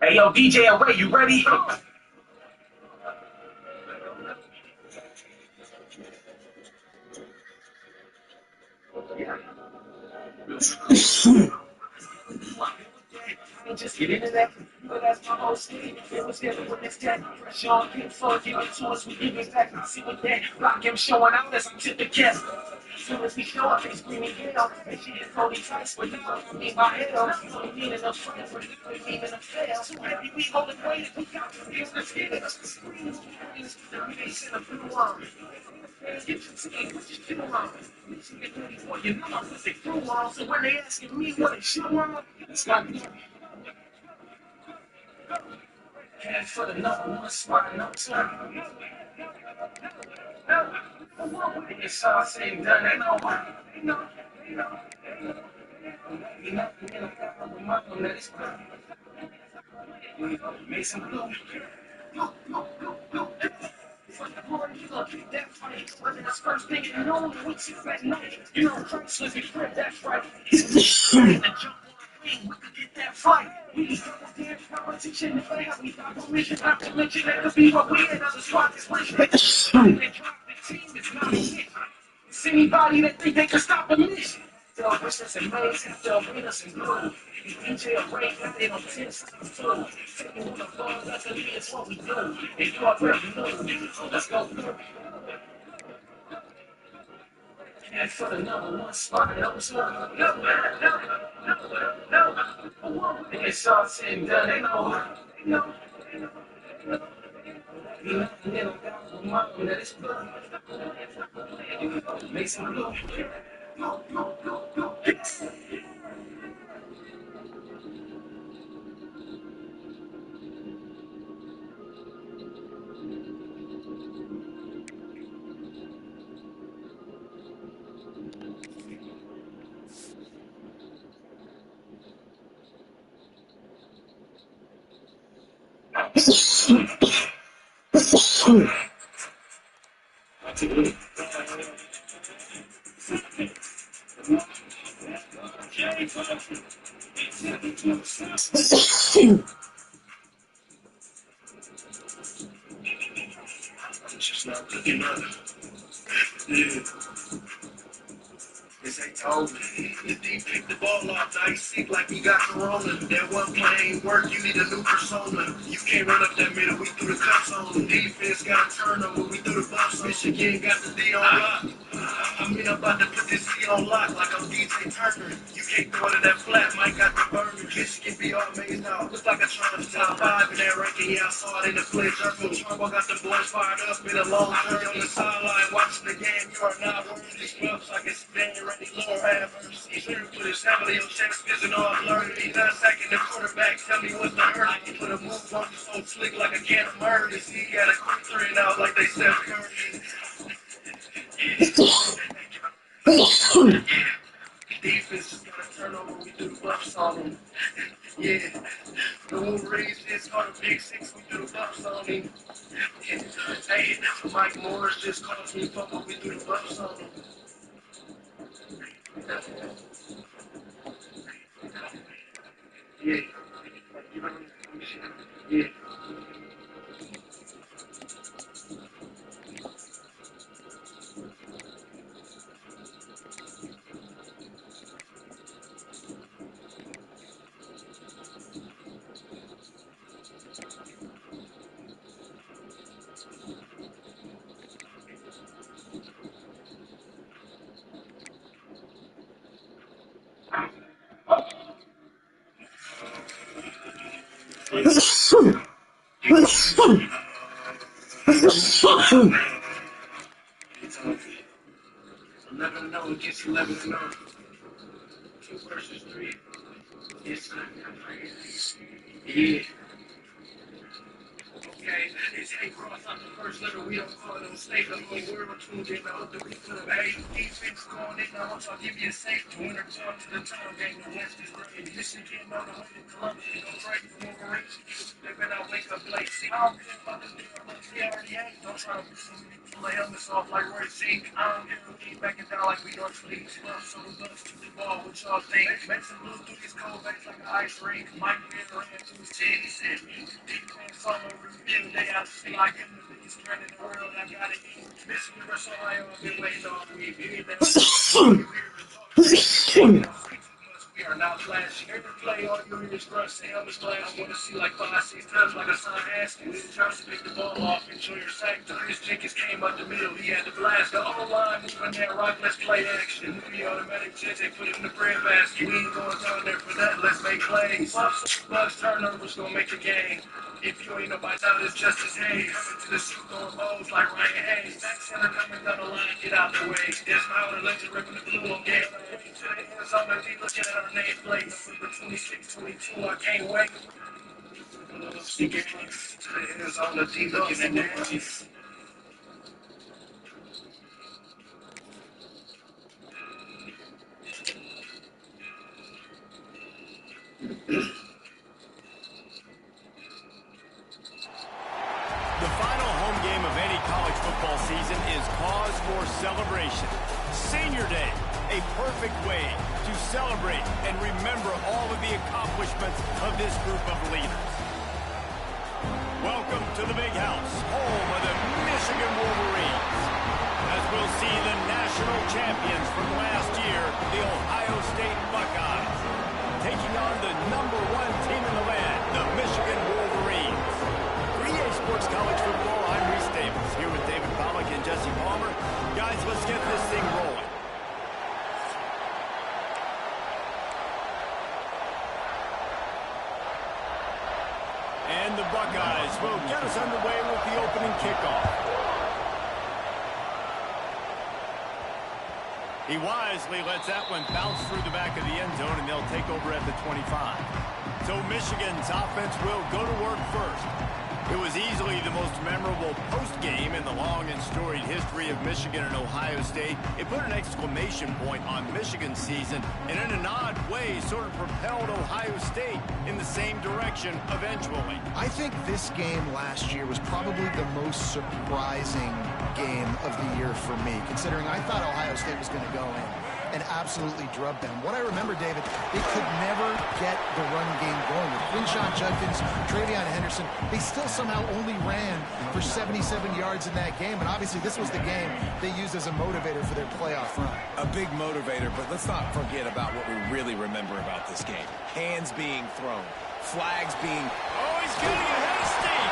Hey, yo, DJ Away, you ready? Just get into that. But that's my whole scheme. It was there when it's that pressure on him, so give it to us, we give it back. See what that rock him showing out as I tip the cap. As soon as we show up, they screaming hell. And she is holding tight, but now I mean my hell. We need enough friends, but we need enough fail. So heavy, we hold it weight. We got the things to get it. Scream, we ain't seen a blue one. Get your team, what you do on? You know I put the crew on, so when they asking me what they show on, it's like cash for the number one spot, no time. It's all said and done, ain't no one. Ain't no, ain't no, ain't no. You know, the money that is make some blue. For the Lord, you gonna keep that fight. Whether it's first thing in the morning, we see that night. You know, Christ was your friend, that's right. He's the shit. And the jump on the ring, we could get that fight. We just double damn competition. If I have we got permission, not to mention that could be what we in other spots is wishing. They drop the team, it's not a hit. It's anybody that think they can stop a mission. They'll wish us in amazing, they'll bring us in blue. DJ Ray got it on 10 seconds too. Taking on the ball, luckily it's what we do. And you already know, so let's go through. And for the number one spot, no. It's all said and done, ain't no. You know, got the money that is blue. Make some blue. Just not looking up. Yeah. As they told me, the D picked the ball off the ice sick like he got corona. That one play ain't work, you need a new persona. You can't run up that middle, we threw the cuts on them. Defense got a turnover, we threw the bumps. Michigan got the D on lock. I mean, I'm about to put this D on lock like I'm DJ Turner. You can't throw it in that flat, Mike got the burner. Michigan be all amazed now. Looks like a Charles top 5 in that ranking, yeah, I saw it in the flinch. Urkel Trumbo got the boys fired up in a long hurry on the sideline. Watching the game, you are not worthy. Scrubs like it's been ready, Lord have mercy. Sure, put his heavily on checks, vision all blurry. He's not sacking the quarterback, tell me what's the hurt. He put a move on you so slick like a can of murder. See, he got a quick 3 and out like they said Curry. Yeah. Defense just got a turnover, we do the buffs on him. Yeah. The Wolverines just caught a big 6, we do the buffs on him. Hey, Mike Morris just caught me fumble, we do the buffs on him. Yeah. Yeah. It's over. 11-0 against 11-0. 2 versus 3. Yes, yeah. Okay, it's A cross out the first letter. We don't call it a mistake. I'm only word or two. Then I hope that we could have aided. Defense going in. I want y'all to give you a safety. Winner talk to the town game. The West is great. Michigan on the way to Columbus. Go right for Wolverines. They better not wake up late. See, I don't care about the deal, but they already ain't. Don't try to pull the helmets off like Roy Zeke. I don't give a lean backing down like we North Fleet. Bumps on the bus to the ball, what y'all think? Make some blue through these cold veins like an ice rink. Mike Bean ran to his titties and defense all over the field. They out to see like in the biggest threat in the world. I got it in. Michigan versus Ohio, I've been waiting all week. We are not flashy. Every play, all you hear is grunts and helmets flash. I want to see like 5-6 times like a son Haskins. Johnson picked the ball off, enjoy your sack. Chris Jenkins came up the middle, he had the blast. The O-line moving that rock, let's play action. We automatic checks, they put it in the bread basket. We ain't going down there for that, let's make plays. Bucks turnovers gonna make the game. If you ain't nobody out, it's just as Hayes. Coming to the shoot, throwing balls like Ryan Hayes. Back center coming down the line, get out the way. There's Mauler, legend ripping the blue on game. To the hands on the D, looking at our nameplate. Number 26, 22, I can't wait. Sneaking to the hands on the D, looking at that. The final home game of any college football season is cause for celebration. Senior Day, a perfect way to celebrate and remember all of the accomplishments of this group of leaders. Welcome to the Big House, home of the Michigan Wolverines. As we'll see the national champions from last year, the Ohio State Buckeyes, taking on the #1 team in the land, the Michigan Wolverines. Sports College Football, I'm Reese Davis, here with David Pollack and Jesse Palmer. Guys, let's get this thing rolling. And the Buckeyes will get us underway with the opening kickoff. He wisely lets that one bounce through the back of the end zone, and they'll take over at the 25. So Michigan's offense will go to work first. It was easily the most memorable post-game in the long and storied history of Michigan and Ohio State. It put an exclamation point on Michigan's season and in an odd way sort of propelled Ohio State in the same direction eventually. I think this game last year was probably the most surprising game of the year for me, considering I thought Ohio State was going to go in and absolutely drub them. What I remember, David, they could never get the run game going. With Quinshon Judkins, Travion Henderson, they still somehow only ran for 77 yards in that game, and obviously this was the game they used as a motivator for their playoff run. A big motivator, but let's not forget about what we really remember about this game. Hands being thrown, flags being... Oh, he's getting ahead of steam!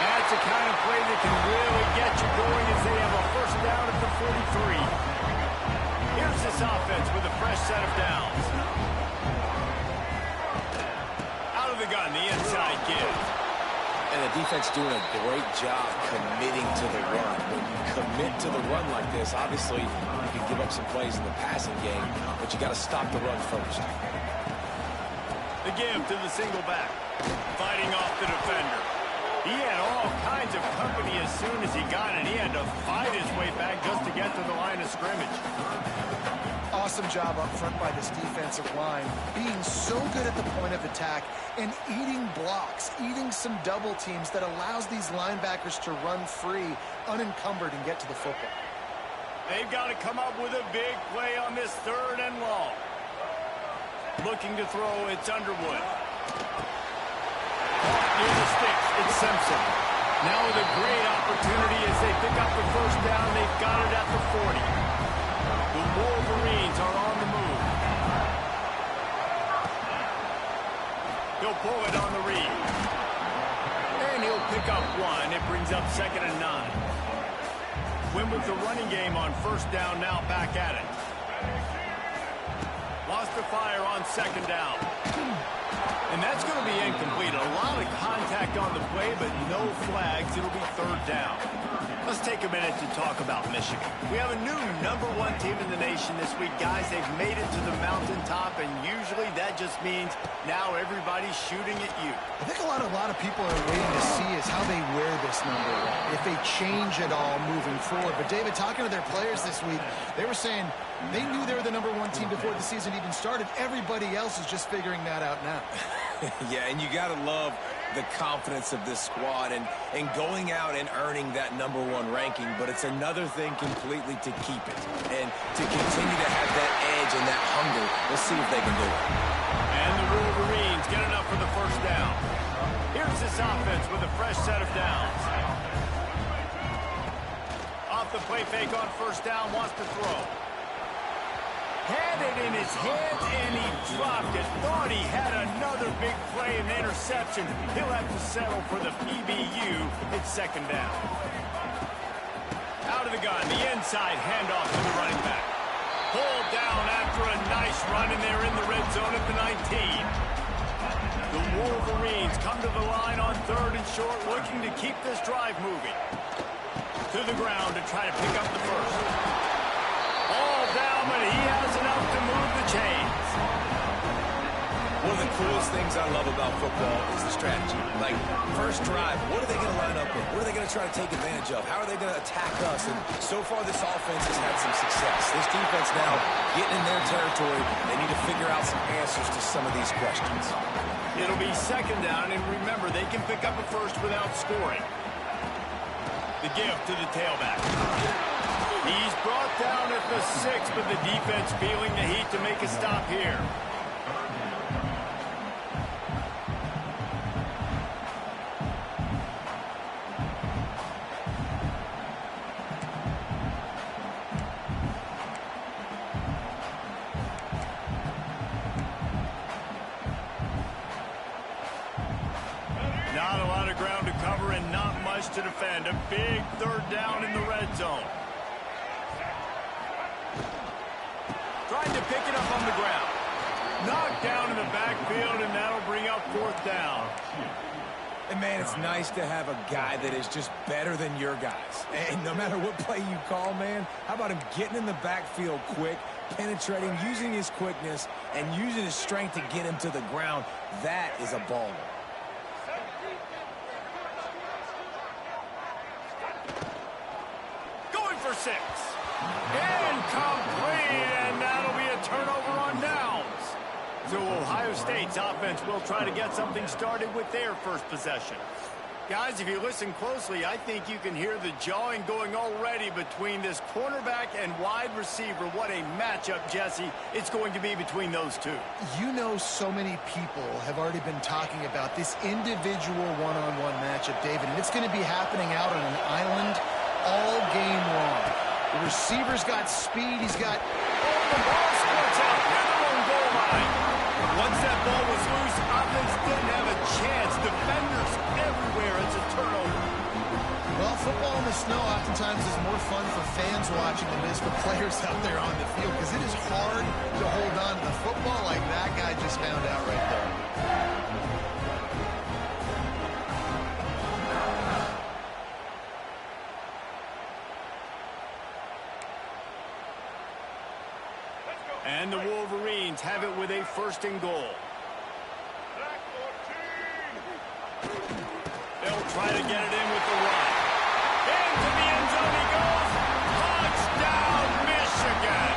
That's the kind of play that can really get you going as they have a first down at the 43. Here's this offense with a fresh set of downs. Out of the gun, the inside give. And the defense doing a great job committing to the run. When you commit to the run like this, obviously you can give up some plays in the passing game, but you got to stop the run first. The give to the single back. Fighting off the defender. He had all kinds of company as soon as he got it. He had to fight his way back just to get to the line of scrimmage. Awesome job up front by this defensive line, being so good at the point of attack and eating blocks, eating some double teams that allows these linebackers to run free, unencumbered, and get to the football. They've got to come up with a big play on this 3rd and long. Looking to throw, it's Underwood. Near the sticks, it's Simpson. Now with a great opportunity as they pick up the first down, they've got it at the 40. The Wolverines are on the move. He'll pull it on the read. And he'll pick up one. It brings up 2nd and 9. Win with the running game on first down, now back at it. Lost the fire on 2nd down. And that's going to be incomplete. A lot of contact on the play, but no flags. It'll be 3rd down. Let's take a minute to talk about Michigan. We have a new #1 team in the nation this week, guys. They've made it to the mountaintop, and usually that just means now everybody's shooting at you. I think a lot of people are waiting to see is how they wear this number, if they change it all moving forward. But David, talking to their players this week, they were saying they knew they were the #1 team before the season even started. Everybody else is just figuring that out now. Yeah, and you got to love the confidence of this squad and going out and earning that #1 ranking, but it's another thing completely to keep it and to continue to have that edge and that hunger. We'll see if they can do it. And the Wolverines get enough for the first down. Here's this offense with a fresh set of downs. Off the play fake on first down, wants to throw. Had it in his hands, and he dropped it. Thought he had another big play and interception. He'll have to settle for the PBU. It's second down. Out of the gun, the inside handoff to the running back. Pulled down after a nice run, and they're in the red zone at the 19. The Wolverines come to the line on 3rd and short, looking to keep this drive moving. To the ground to try to pick up the first. All down, but he has enough to move the chains. One of the coolest things I love about football is the strategy. Like, first drive, what are they going to line up with? What are they going to try to take advantage of? How are they going to attack us? And so far, this offense has had some success. This defense now getting in their territory. They need to figure out some answers to some of these questions. It'll be second down, and remember, they can pick up a first without scoring. The give to the tailback. He's brought down at the 6, but the defense feeling the heat to make a stop here. Not a lot of ground to cover and not much to defend. A big 3rd down in the red zone. Trying to pick it up on the ground. Knocked down in the backfield, and that'll bring up 4th down. And, man, it's nice to have a guy that is just better than your guys. And no matter what play you call, man, how about him getting in the backfield quick, penetrating, using his quickness, and using his strength to get him to the ground? That is a baller. Going for 6. Incomplete, and that'll be a turnover on downs. So Ohio State's offense will try to get something started with their first possession. Guys, if you listen closely, I think you can hear the jawing going already between this cornerback and wide receiver. What a matchup, Jesse, it's going to be between those two. You know, so many people have already been talking about this individual one-on-one matchup, David, and it's going to be happening out on an island all game long. The receiver's got speed. He's got... Oh, the ball squirts out near the own goal line. Once that ball was loose, offense didn't have a chance. Defenders everywhere. It's a turnover. Well, football in the snow oftentimes is more fun for fans watching than it is for players out there on the field, because it is hard to hold on to the football like that guy just found out right there. And the Wolverines have it with a 1st and goal. They'll try to get it in with the run. Into the end zone he goes. Touchdown, Michigan.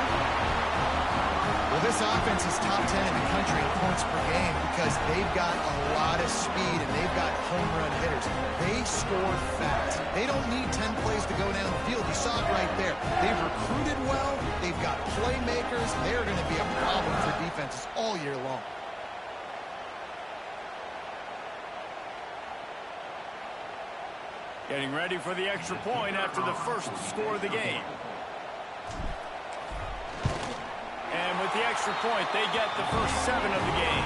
Well, this offense is top 10 in the country in points per game because they've got a lot of speed and they've got home run hitters. They score fast. They don't need 10 plays to go down the field. You saw it right there. They've recruited well. They've got playmakers. They're going to be a problem for defenses all year long. Getting ready for the extra point after the first score of the game. And with the extra point, they get the first 7 of the game.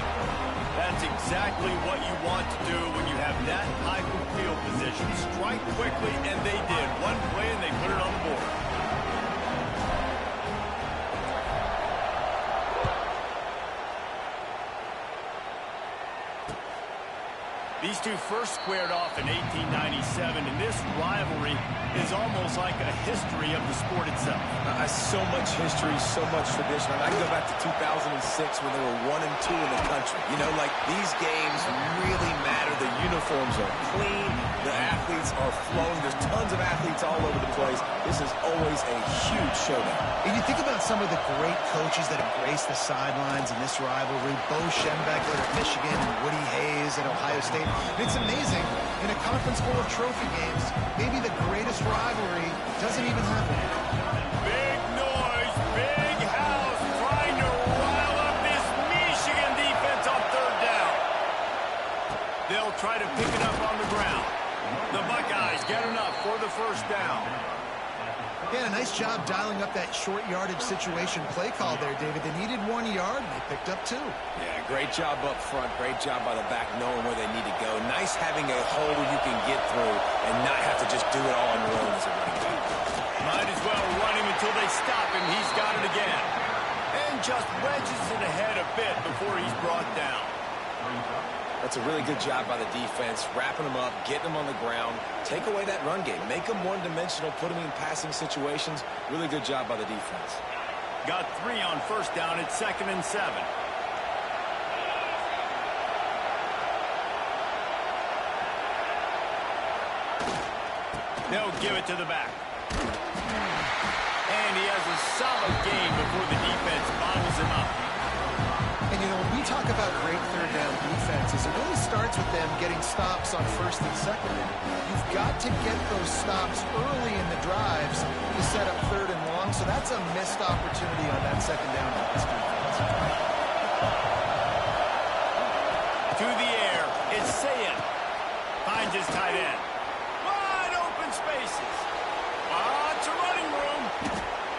That's exactly what you want to do when you have that type of field position. Strike quickly, and they did. One play, and they put it on the board. These two first squared off in 1897, and this rivalry is almost like a history of the sport itself. So much history, so much tradition. I can go back to 2006 when they were 1 and 2 in the country. You know, like, these games really matter. The uniforms are clean. The athletes are flowing. There's tons of athletes all over the place. This is always a huge showdown. And you think about some of the great coaches that have graced the sidelines in this rivalry. Bo Schembechler at Michigan and Woody Hayes at Ohio State. And it's amazing, in a conference full of trophy games, maybe the greatest rivalry doesn't even have one. Big noise, big house, trying to rile up this Michigan defense on third down. They'll try to pick it up on the ground. The Buckeyes get enough for the first down. Yeah, a nice job dialing up that short yardage situation play call there, David. They needed 1 yard, and they picked up 2. Yeah, great job up front. Great job by the back knowing where they need to go. Nice having a hole where you can get through and not have to just do it all on your own as a running back. Might as well run him until they stop him. He's got it again. And just wedges it ahead a bit before he's brought down. That's a really good job by the defense, wrapping them up, getting them on the ground. Take away that run game. Make them one-dimensional, put them in passing situations. Really good job by the defense. Got 3 on first down. It's 2nd and 7. They'll give it to the back. And he has a solid gain before the defense bottles him up. And, you know, when we talk about great third down defenses, it really starts with them getting stops on first and second. You've got to get those stops early in the drives to set up third and long, so that's a missed opportunity on that second down by this defense. To the air, it's Sayin. Finds his tight end. Wide open spaces. Lots of running room.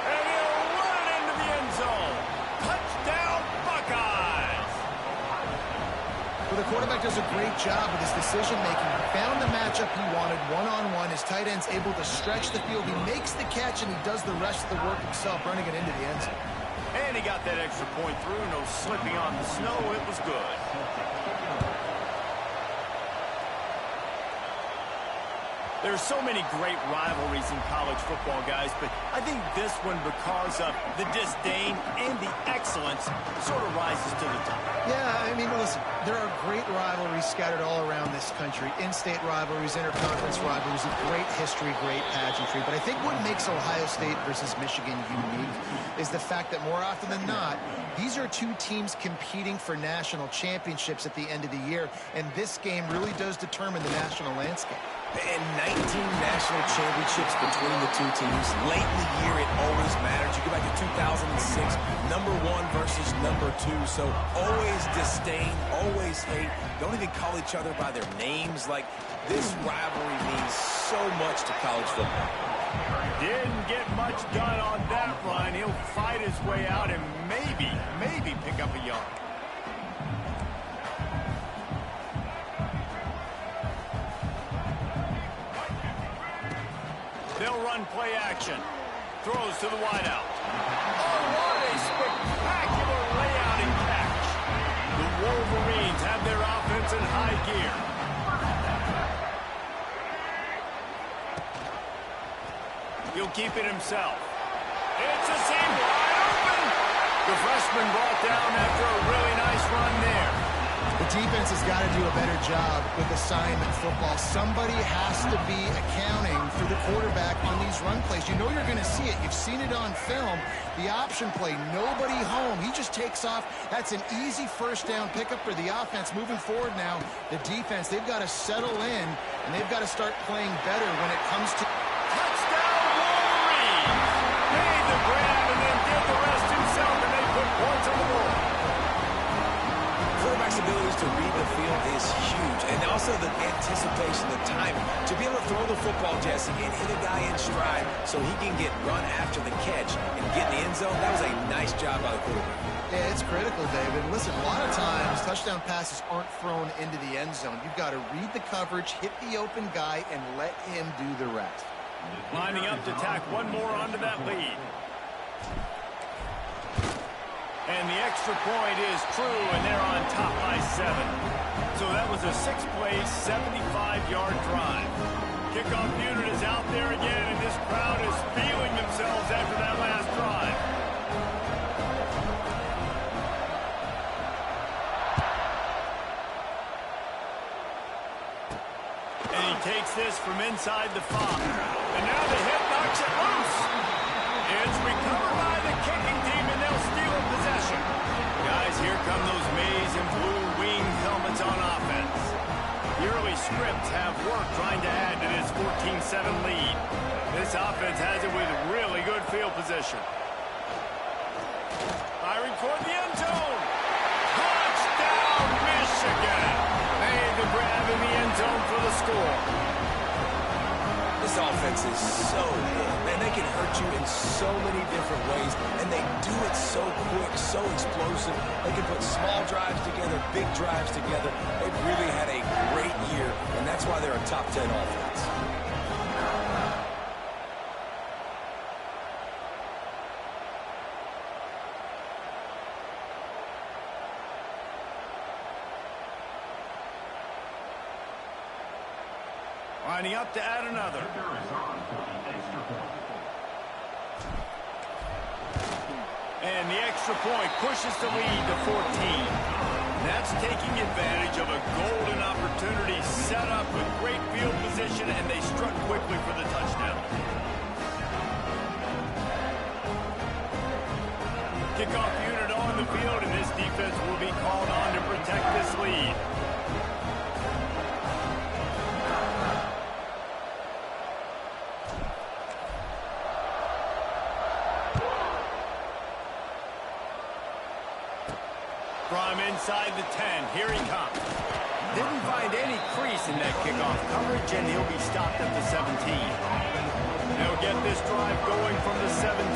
And he'll run it into the end zone. Touchdown, Buckeyes. Well, the quarterback does a great job with his decision-making. He found the matchup he wanted one-on-one. His tight end's able to stretch the field. He makes the catch, and he does the rest of the work himself, running it into the end zone. And he got that extra point through. No slipping on the snow. It was good. There's so many great rivalries in college football, guys, but I think this one, because of the disdain and the excellence, sort of rises to the top. Yeah, I mean, listen, there are great rivalries scattered all around this country. In-state rivalries, interconference rivalries, of great history, great pageantry. But I think what makes Ohio State versus Michigan unique is the fact that more often than not, these are two teams competing for national championships at the end of the year, and this game really does determine the national landscape. And 19 national championships between the two teams. Late in the year, it always matters. You go back to 2006, number 1 versus number 2. So always disdain, always hate. Don't even call each other by their names. Like, this rivalry means so much to college football. Didn't get much done on that run. He'll fight his way out and maybe pick up a yard. They'll run play action. Throws to the wideout. Oh, what a spectacular layout and catch. The Wolverines have their offense in high gear. He'll keep it himself. It's a seam wide open. The freshman brought down after a really nice run there. The defense has got to do a better job with assignment football. Somebody has to be accounting for the quarterback on these run plays. You know you're going to see it. You've seen it on film. The option play, nobody home. He just takes off. That's an easy first down pickup for the offense. Moving forward now, the defense, they've got to settle in, and they've got to start playing better when it comes to... Touchdown, Wolverines! Made the grab and then did the rest himself, and they put points on the board. Quarterback's abilities to read the field is huge, and also the anticipation, the timing. To be able to throw the football, Jesse, and hit a guy in stride so he can get run after the catch and get in the end zone, that was a nice job by the quarterback. Yeah, it's critical, David. Listen, a lot of times touchdown passes aren't thrown into the end zone. You've got to read the coverage, hit the open guy, and let him do the rest. Lining up to tack one more onto that lead. And the extra point is true, and they're on top by 7. So that was a 6-play, 75-yard drive. Kickoff unit is out there again, and this crowd is feeling themselves after that last drive. And he takes this from inside the 5. And now the hit knocks it loose. It's recovered by the kicking team, and they'll steal a possession. Guys, here come those maize and blue wing helmets on offense. You're scripts have worked trying to add to this 14-7 lead. This offense has it with really good field position. Firing toward the end zone. Touchdown, Michigan. Made the grab in the end zone for the score. This offense is so good, man. They can hurt you in so many different ways, and they do it so quick, so explosive. They can put small drives together, big drives together. They've really had a great year, and that's why they're a top 10 offense. Lining up to add another. And the extra point pushes the lead to 14. That's taking advantage of a golden opportunity set up with great field position, and they struck quickly for the touchdown. Kickoff unit on the field, and this defense will be called on to protect this lead. From inside the 10, here he comes. Didn't find any crease in that kickoff coverage, and he'll be stopped at the 17. They'll get this drive going from the 17.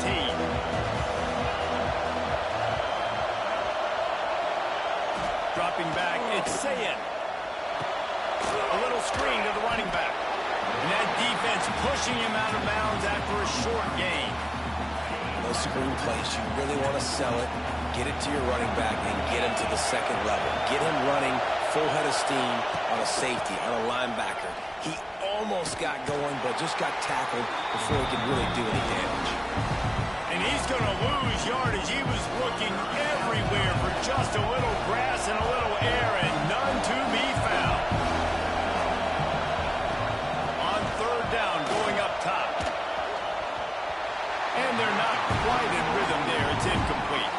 Dropping back, it's Sayed. A little screen to the running back. And that defense pushing him out of bounds after a short gain. Those screen plays, you really want to sell it. Get it to your running back and get him to the second level. Get him running full head of steam on a safety, on a linebacker. He almost got going, but just got tackled before he could really do any damage. And he's going to lose yardage. He was looking everywhere for just a little grass and a little air, and none to be found. On third down, going up top. And they're not quite in rhythm there. It's incomplete.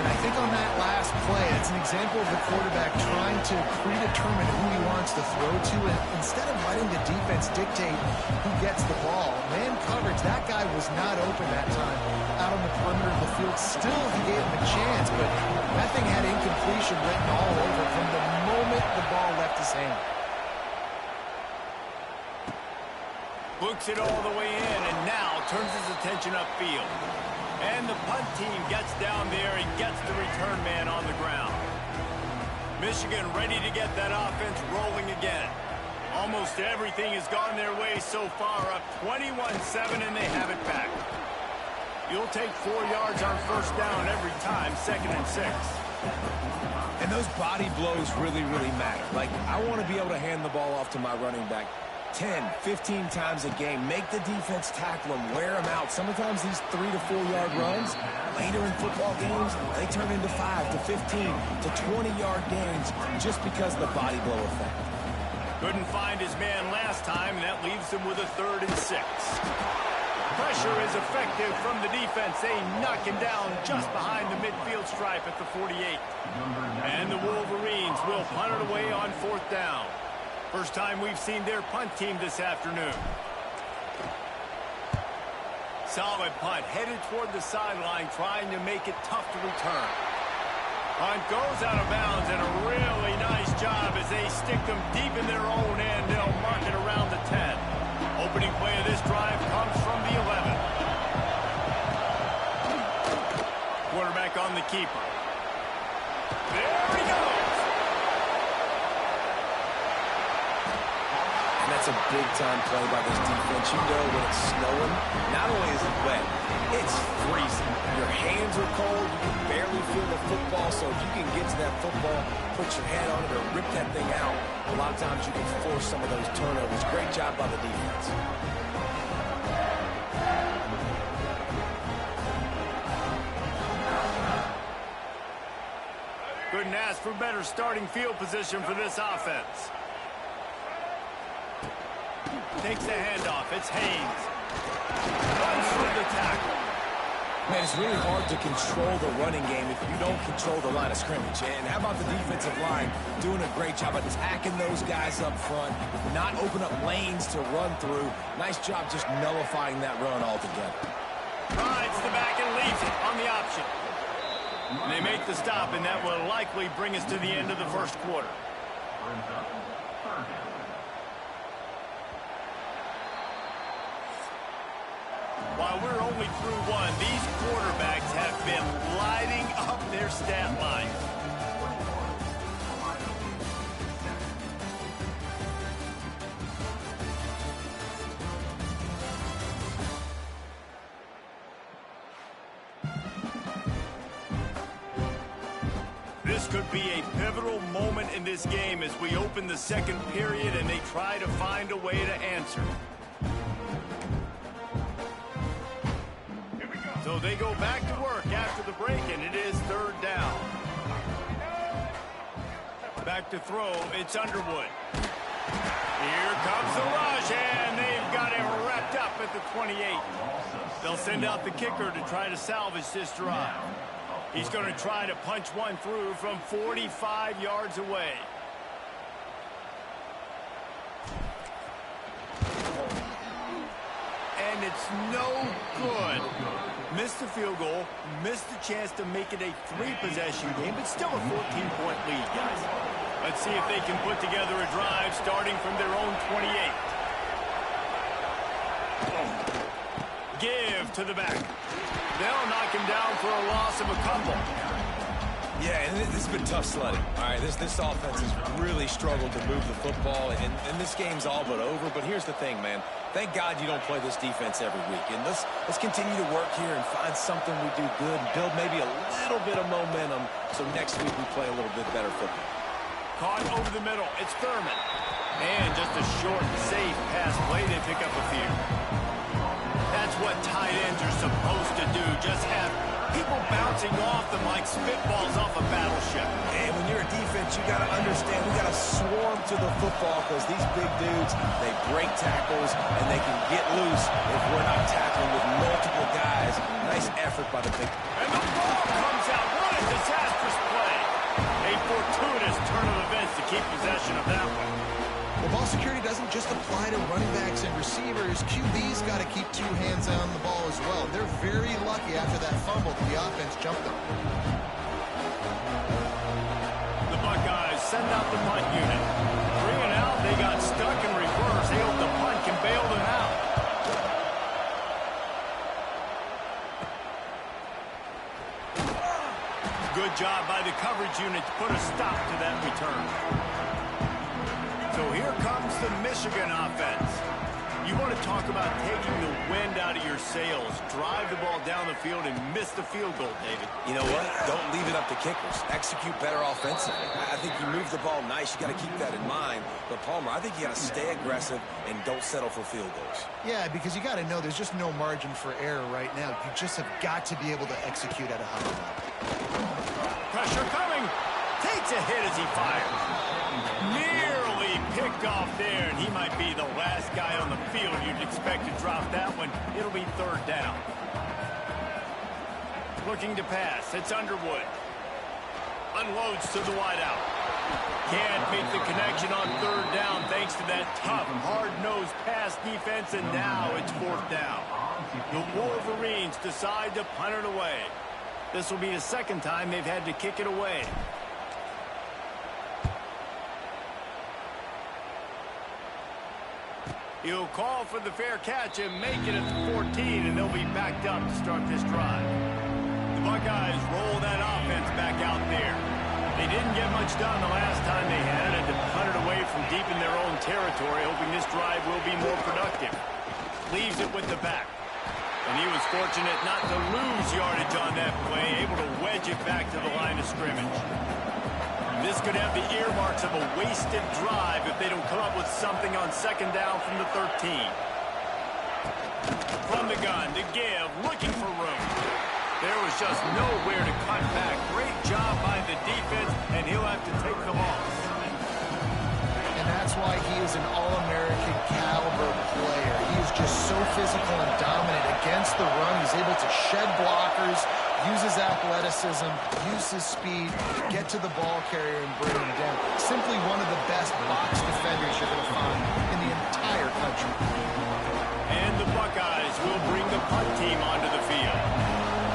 And I think on that last play, it's an example of the quarterback trying to predetermine who he wants to throw to, and instead of letting the defense dictate who gets the ball. Man coverage, that guy was not open that time out on the perimeter of the field. Still, he gave him a chance, but that thing had incompletion written all over from the moment the ball left his hand. Books it all the way in, and now turns his attention upfield. And the punt team gets down there and gets the return man on the ground. Michigan ready to get that offense rolling again. Almost everything has gone their way so far, up 21-7, and they have it back. You'll take 4 yards on first down every time, 2nd and 6. And those body blows really, really matter. Like, I want to be able to hand the ball off to my running back 10, 15 times a game. Make the defense tackle them, wear them out. Sometimes these 3 to 4 yard runs, later in football games, they turn into 5 to 15 to 20 yard gains just because of the body blow effect. Couldn't find his man last time, and that leaves him with a 3rd and 6. Pressure is effective from the defense. They knock him down just behind the midfield stripe at the 48. And the Wolverines will punt it away on 4th down. First time we've seen their punt team this afternoon. Solid punt, headed toward the sideline, trying to make it tough to return. Punt goes out of bounds, and a really nice job as they stick them deep in their own end. They'll mark it around the 10. Opening play of this drive comes from the 11. Quarterback on the keeper. There he goes. That's a big-time play by this defense. You know when it's snowing, not only is it wet, it's freezing. Your hands are cold. You can barely feel the football, so if you can get to that football, put your hand on it, or rip that thing out, a lot of times you can force some of those turnovers. Great job by the defense. Couldn't ask for better starting field position for this offense. Takes the handoff. It's Haynes. Runs through the tackle. Man, it's really hard to control the running game if you don't control the line of scrimmage. And how about the defensive line doing a great job attacking those guys up front, not open up lanes to run through. Nice job just nullifying that run altogether. Rides the back and leaves it on the option. And they make the stop, and that will likely bring us to the end of the first quarter. While we're only through one, these quarterbacks have been lighting up their stat line. This could be a pivotal moment in this game as we open the second period and they try to find a way to answer. So they go back to work after the break, and it is third down. Back to throw, it's Underwood. Here comes the rush, and they've got him wrapped up at the 28. They'll send out the kicker to try to salvage this drive. He's going to try to punch one through from 45 yards away. And it's no good. Missed the field goal, missed the chance to make it a three-possession game, but still a 14-point lead, guys. Let's see if they can put together a drive starting from their own 28. Give to the back. They'll knock him down for a loss of a couple. Yeah, and this has been tough sledding. All right, this offense has really struggled to move the football, and this game's all but over. But here's the thing, man. Thank God you don't play this defense every week. And let's continue to work here and find something we do good and build maybe a little bit of momentum so next week we play a little bit better football. Caught over the middle. It's Thurman. And just a short, safe pass play. They pick up a few. That's what tight ends are supposed to do. Just have people bouncing off them like spitballs off a battleship. And when you're a defense, you got to understand we got to swarm to the football because these big dudes, they break tackles and they can get loose if we're not tackling with multiple guys. Nice effort by the big. And the ball comes out. What a disastrous play. A fortuitous turn of events to keep possession of that one. Well, ball security doesn't just apply to running backs and receivers. QB's got to keep two hands on the ball as well. They're very lucky after that fumble that the offense jumped them. The Buckeyes send out the punt unit. 3 and out, they got stuck in reverse. They hope the punt can bail them out. Good job by the coverage unit to put a stop to that return. So here comes the Michigan offense. You want to talk about taking the wind out of your sails. Drive the ball down the field and miss the field goal, David. You know what? Don't leave it up to kickers. Execute better offensively. I think you move the ball nice. You got to keep that in mind. But, Palmer, I think you got to stay aggressive and don't settle for field goals. Yeah, because you got to know there's just no margin for error right now. You just have got to be able to execute at a high level. Pressure coming. Takes a hit as he fires. Nearly picked off there, and he might be the last guy on the field you'd expect to drop that one. It'll be third down. Looking to pass. It's Underwood. Unloads to the wideout. Can't make the connection on third down thanks to that tough, hard-nosed pass defense, and now it's fourth down. The Wolverines decide to punt it away. This will be the second time they've had to kick it away. He'll call for the fair catch and make it at the 14, and they'll be backed up to start this drive. The Buckeyes roll that offense back out there. They didn't get much done the last time they had it, and to punt it away from deep in their own territory, hoping this drive will be more productive. Leaves it with the back. And he was fortunate not to lose yardage on that play, able to wedge it back to the line of scrimmage. This could have the earmarks of a wasted drive if they don't come up with something on second down from the 13. From the gun to give, looking for room. There was just nowhere to cut back. Great job by the defense, and he'll have to take the loss. And that's why he is an All-American caliber player. He is just so physical and dominant against the run. He's able to shed blockers, use his athleticism, use his speed, get to the ball carrier and bring him down. Simply one of the best box defenders you're going to find in the entire country. And the Buckeyes will bring the punt team onto the field.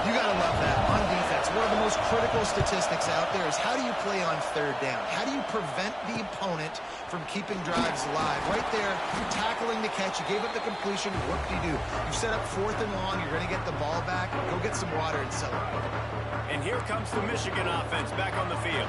You got to love that on defense. One of the most critical statistics out there is how do you play on third down? How do you prevent the opponent from keeping drives alive? Right there, you're tackling the catch. You gave up the completion. What do? You set up 4th and long. You're going to get the ball back. Go get some water and celebrate. And here comes the Michigan offense back on the field.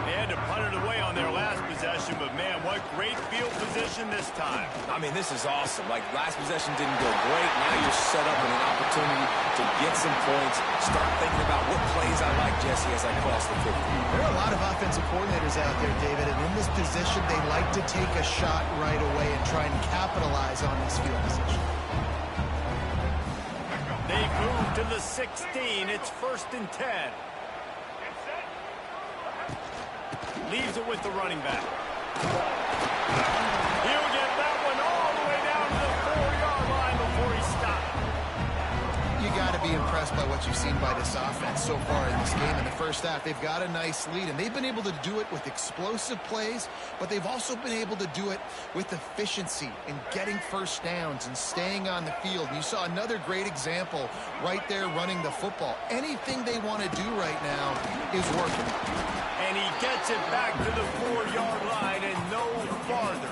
They had to punt it away on their last possession, but man, what great field position this time. I mean, this is awesome. Like, last possession didn't go great. Now you're set up with an opportunity to get some points. Start thinking about what plays I like, Jesse, as I cross the 50. There are a lot of offensive coordinators out there, David, and in this position, they like to take a shot right away and try and capitalize on this field position. They move to the 16. It's 1st and 10. Leaves it with the running back. He'll get that one all the way down to the 4-yard line before he stopped. You got to be impressed by what you've seen by this offense so far in this game. In the first half, they've got a nice lead, and they've been able to do it with explosive plays, but they've also been able to do it with efficiency and getting first downs and staying on the field. And you saw another great example right there running the football. Anything they want to do right now is working. And he gets it back to the 4-yard line and no farther.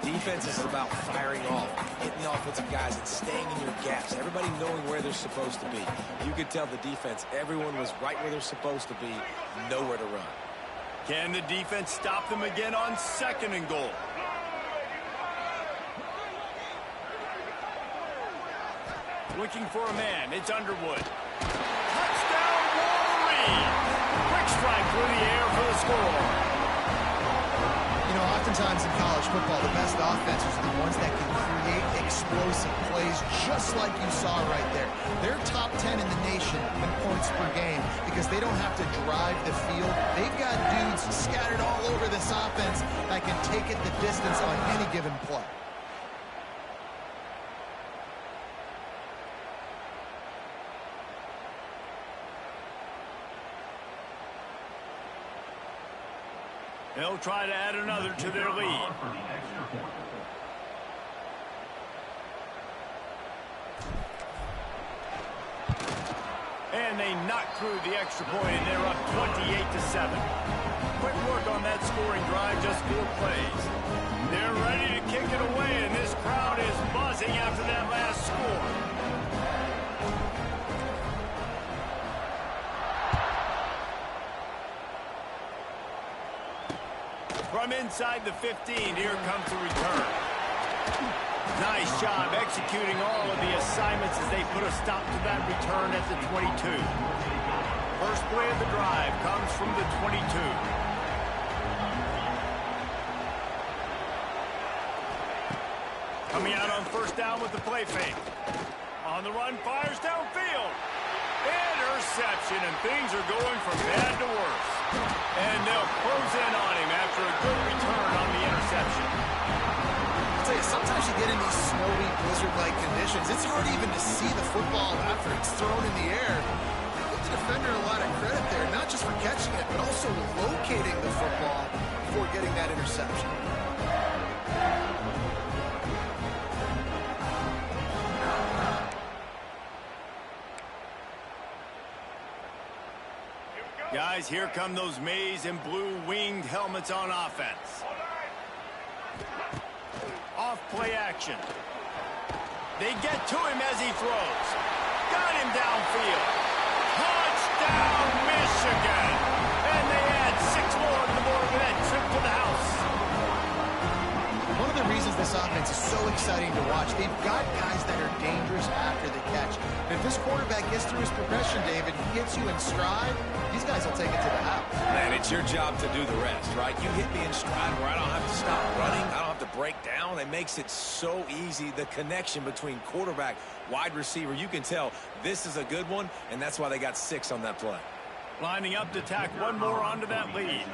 Defense is about firing off, hitting the offensive guys, and staying in your gaps. Everybody knowing where they're supposed to be. You could tell the defense, everyone was right where they're supposed to be, nowhere to run. Can the defense stop them again on 2nd and goal? Looking for a man. It's Underwood. Touchdown, Wolverine! Quick strike through the air for the score. You know, oftentimes in college football, the best offenses are the ones that can create explosive plays, just like you saw right there. They're top 10 in the nation in points per game because they don't have to drive the field. They've got dudes scattered all over this offense that can take it the distance on any given play. They'll try to add another to their lead. And they knock through the extra point, and they're up 28-7. Quick work on that scoring drive, just 4 plays. They're ready to kick it away, and this crowd is buzzing after that last score. From inside the 15, here comes the return. Nice job executing all of the assignments as they put a stop to that return at the 22. First play of the drive comes from the 22. Coming out on 1st down with the play fake. On the run, fires downfield. Interception, and things are going from bad to worse. And they'll close in on him after a good return on the interception. I'll tell you, sometimes you get in these snowy, blizzard-like conditions, it's hard even to see the football after it's thrown in the air. Give the defender a lot of credit there, not just for catching it, but also locating the football before getting that interception. Guys, here come those maize and blue winged helmets on offense. Off play action. They get to him as he throws. Got him downfield. Touchdown, Michigan! And they add 6 more to the board with that trip to the house. One of the reasons this offense is so exciting to watch, they've got guys that are dangerous after the catch. And if this quarterback gets through his progression, David, he hits you in stride, these guys will take it to the house. Man, it's your job to do the rest, right? You hit me in stride where I don't have to stop running. I don't have to break down. It makes it so easy, the connection between quarterback, wide receiver. You can tell this is a good one, and that's why they got 6 on that play. Lining up to tack one more onto that lead.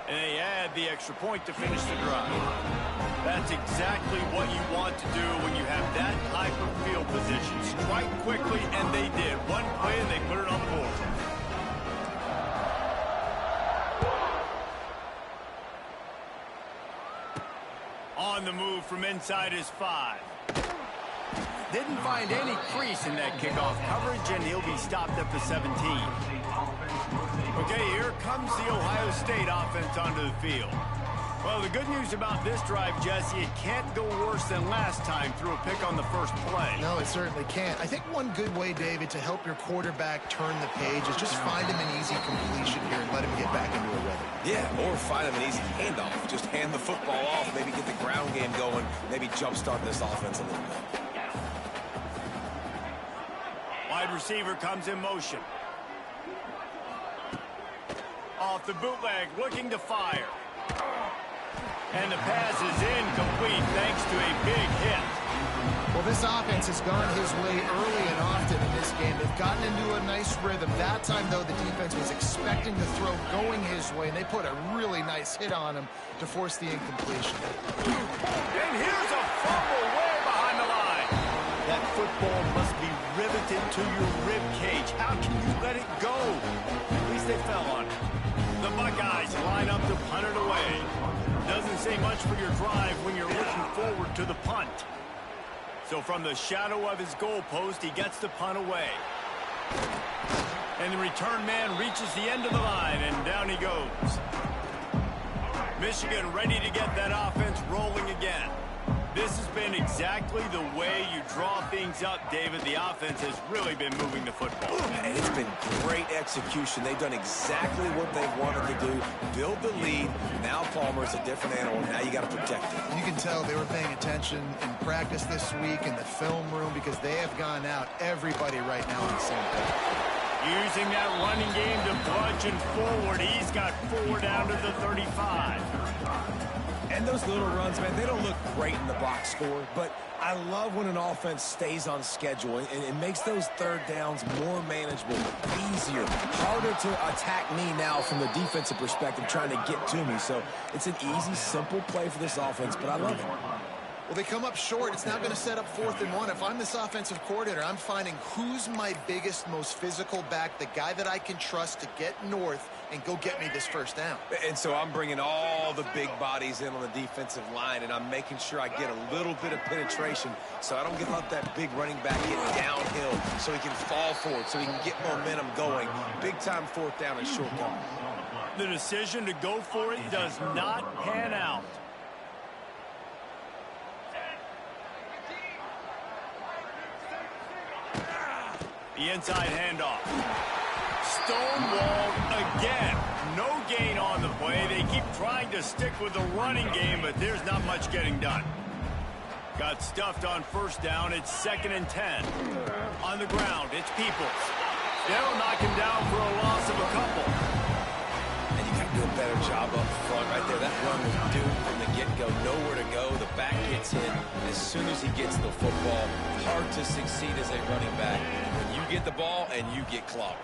And they add the extra point to finish the drive. That's exactly what you want to do when you have that type of field position. Strike quickly, and they did. One play, and they put it on the board. On the move from inside his 5. Didn't find any crease in that kickoff coverage, and he'll be stopped at the 17. Okay, here comes the Ohio State offense onto the field. Well, the good news about this drive, Jesse, it can't go worse than last time through a pick on the first play. No, it certainly can't. I think one good way, David, to help your quarterback turn the page is just find him an easy completion here and let him get back into a rhythm. Yeah, or find him an easy handoff. Just hand the football off, maybe get the ground game going, maybe jumpstart this offense a little bit. Wide receiver comes in motion. Off the bootleg, looking to fire. And the pass is incomplete thanks to a big hit. Well, this offense has gone his way early and often in this game. They've gotten into a nice rhythm. That time, though, the defense was expecting the throw going his way, and they put a really nice hit on him to force the incompletion. And here's a fumble way behind the line. That football must be riveted to your rib cage. How can you let it go? At least they fell on it. The Buckeyes line up to punt it away. Doesn't say much for your drive when you're looking forward to the punt. So from the shadow of his goalpost, he gets the punt away. And the return man reaches the end of the line, and down he goes. Michigan ready to get that offense rolling again. This has been exactly the way you draw things up, David. The offense has really been moving the football. And it's been great execution. They've done exactly what they wanted to do. Build the lead. Now Palmer's a different animal. Now you got to protect it. You can tell they were paying attention in practice this week in the film room because they have gone out, everybody right now on the same page. Using that running game to bludgeon forward. He's got 4 down to the 35. And those little runs, man, they don't look great in the box score, but I love when an offense stays on schedule, and it makes those third downs more manageable, easier, harder to attack me now from the defensive perspective trying to get to me. So it's an easy, simple play for this offense, but I love it. Well, they come up short. It's now going to set up 4th and 1. If I'm this offensive coordinator, I'm finding who's my biggest, most physical back, the guy that I can trust to get north and go get me this first down. And so I'm bringing all the big bodies in on the defensive line, and I'm making sure I get a little bit of penetration so I don't get let that big running back get downhill so he can fall forward, so he can get momentum going. Big-time 4th down and short down. The decision to go for it does not pan out. The inside handoff. Stonewalled again. No gain on the play. They keep trying to stick with the running game, but there's not much getting done. Got stuffed on first down. It's 2nd and 10. On the ground, it's Peoples. They'll knock him down for a loss of a couple. And you got to do a better job up front right there. That run was due from the get-go. Nowhere to go. The back gets hit as soon as he gets the football. Hard to succeed as a running back when you get the ball and you get clobbered.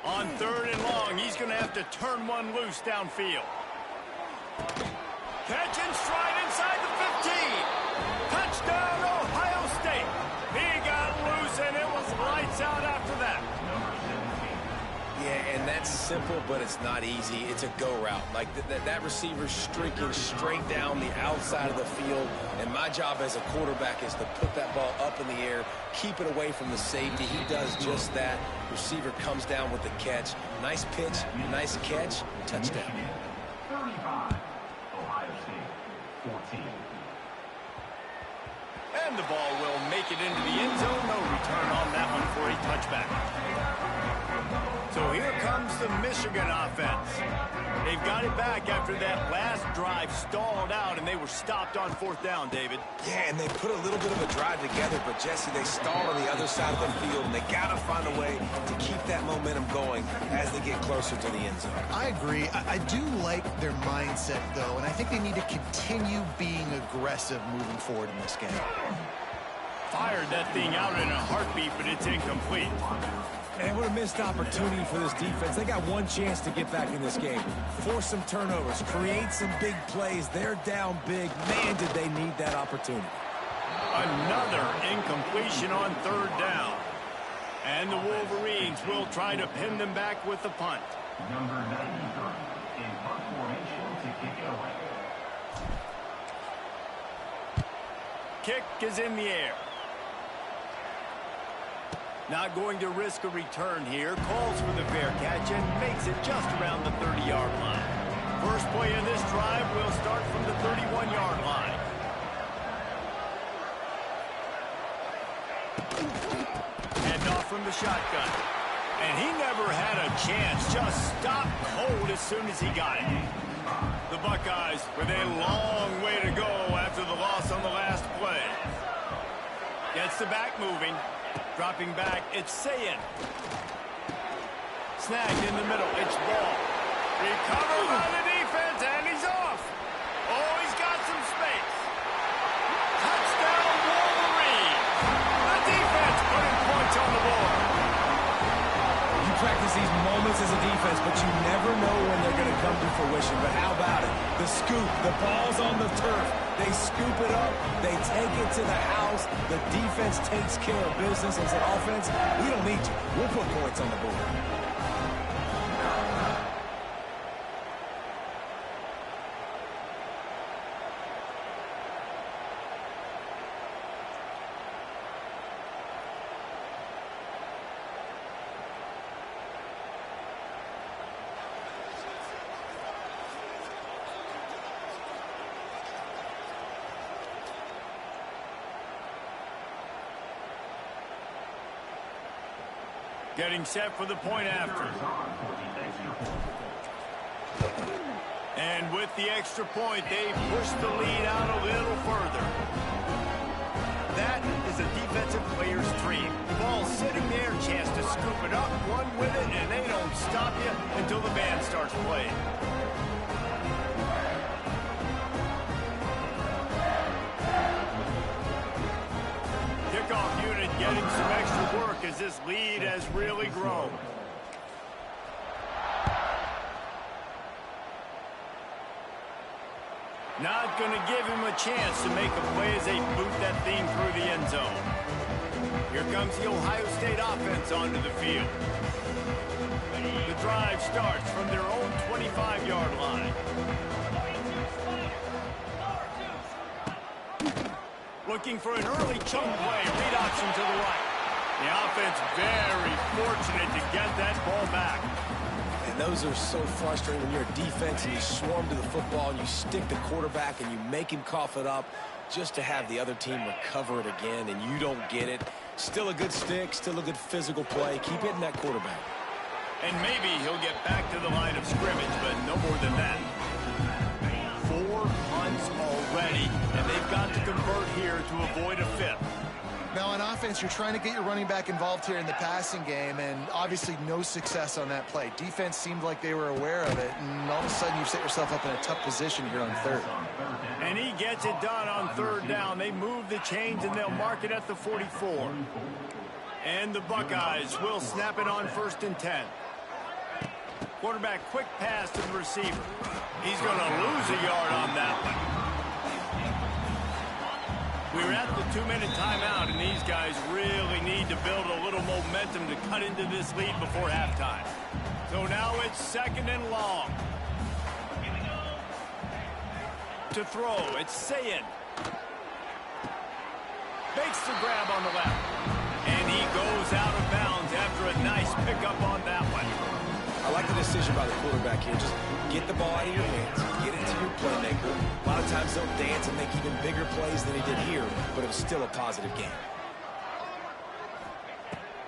On 3rd and long, he's going to have to turn one loose downfield. Catch and stride inside the 15. Touchdown, Ohio State. He got loose, and it was lights out after that. Yeah, and that's simple, but it's not easy. It's a go route. Like that receiver's streaking straight down the outside of the field, and my job as a quarterback is to put that ball up in the air, keep it away from the safety. He does just that. Receiver comes down with the catch. Nice pitch, nice catch, touchdown. 35, Ohio State, 14. And the ball will make it into the end zone. No return on that one for a touchback. So here comes the Michigan offense. They've got it back after that last drive stalled out, and they were stopped on 4th down, David. Yeah, and they put a little bit of a drive together, but, Jesse, they stalled on the other side of the field, and they got to find a way to keep that momentum going as they get closer to the end zone. I agree. I do like their mindset, though, and I think they need to continue being aggressive moving forward in this game. fired that thing out in a heartbeat, but it's incomplete. And what a missed opportunity for this defense. They got one chance to get back in this game. Force some turnovers, create some big plays. They're down big. Man, did they need that opportunity. Another incompletion on third down. And the Wolverines will try to pin them back with the punt. Number 93 in punt formation to kick it away. Kick is in the air. Not going to risk a return here. Calls for the fair catch and makes it just around the 30-yard line. First play in this drive will start from the 31-yard line. Hand off from the shotgun. And he never had a chance. Just stopped cold as soon as he got it. The Buckeyes with a long way to go after the loss on the last play. Gets the back moving. Dropping back, it's Sayin. Snagged in the middle, it's Ball. Recovered by the defense, and he's off. Oh, he's got some space. Touchdown, Wolverines. The defense putting points on the board. You practice these moments as a defense, but you never know when they're going to come to fruition. But how about it? The scoop, the ball's on the turf. They scoop it up. They take it to the house. The defense takes care of business. As an offense, we don't need you. We'll put points on the board. Getting set for the point after. And with the extra point, they push the lead out a little further. That is a defensive player's dream. The ball's sitting there, chance to scoop it up, run with it, and they don't stop you until the band starts playing. Kickoff unit getting some extra work as this lead has really grown. Not going to give him a chance to make a play as they boot that thing through the end zone. Here comes the Ohio State offense onto the field. The drive starts from their own 25-yard line. Looking for an early chunk play. Read option to the right. The offense very fortunate to get that ball back. And those are so frustrating when you're a defense and you swarm to the football and you stick the quarterback and you make him cough it up just to have the other team recover it again and you don't get it. Still a good stick, still a good physical play. Keep hitting that quarterback. And maybe he'll get back to the line of scrimmage, but no more than that. 4 punts already, and they've got to convert here to avoid a fifth. Now on offense, you're trying to get your running back involved here in the passing game, and obviously no success on that play. Defense seemed like they were aware of it, and all of a sudden you've set yourself up in a tough position here on third. And he gets it done on third down. They move the chains, and they'll mark it at the 44. And the Buckeyes will snap it on 1st and 10. Quarterback quick pass to the receiver. He's going to lose a yard on that one. We're at the 2-minute timeout, and these guys really need to build a little momentum to cut into this lead before halftime. So now it's 2nd and long. To throw, it's Sayin. Makes the grab on the left. And he goes out of bounds after a nice pickup on that one. I like the decision by the quarterback here. Just get the ball out of your hands, get it to your playmaker. A lot of times they'll dance and make even bigger plays than he did here, but it was still a positive game.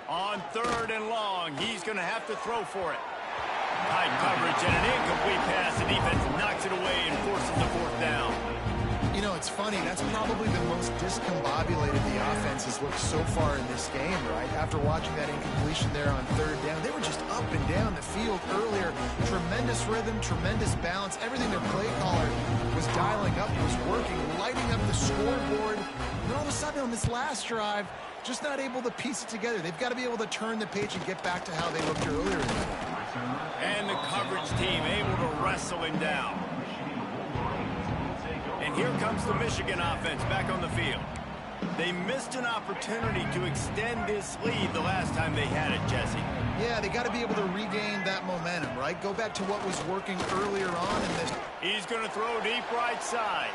On 3rd and long, he's going to have to throw for it. High coverage and an incomplete pass. The defense knocks it away and forces the 4th down. You know, it's funny. That's probably the most discombobulated the offense has looked so far in this game, right? After watching that incompletion there on 3rd down, they were just up and down the field earlier. Tremendous rhythm, tremendous balance. Everything their play caller was dialing up was working, lighting up the scoreboard. And all of a sudden on this last drive, just not able to piece it together. They've got to be able to turn the page and get back to how they looked earlier in the game. And the coverage team able to wrestle him down. And here comes the Michigan offense back on the field. They missed an opportunity to extend this lead the last time they had it, Jesse. Yeah, they got to be able to regain that momentum, right? Go back to what was working earlier on in this. He's going to throw deep right side.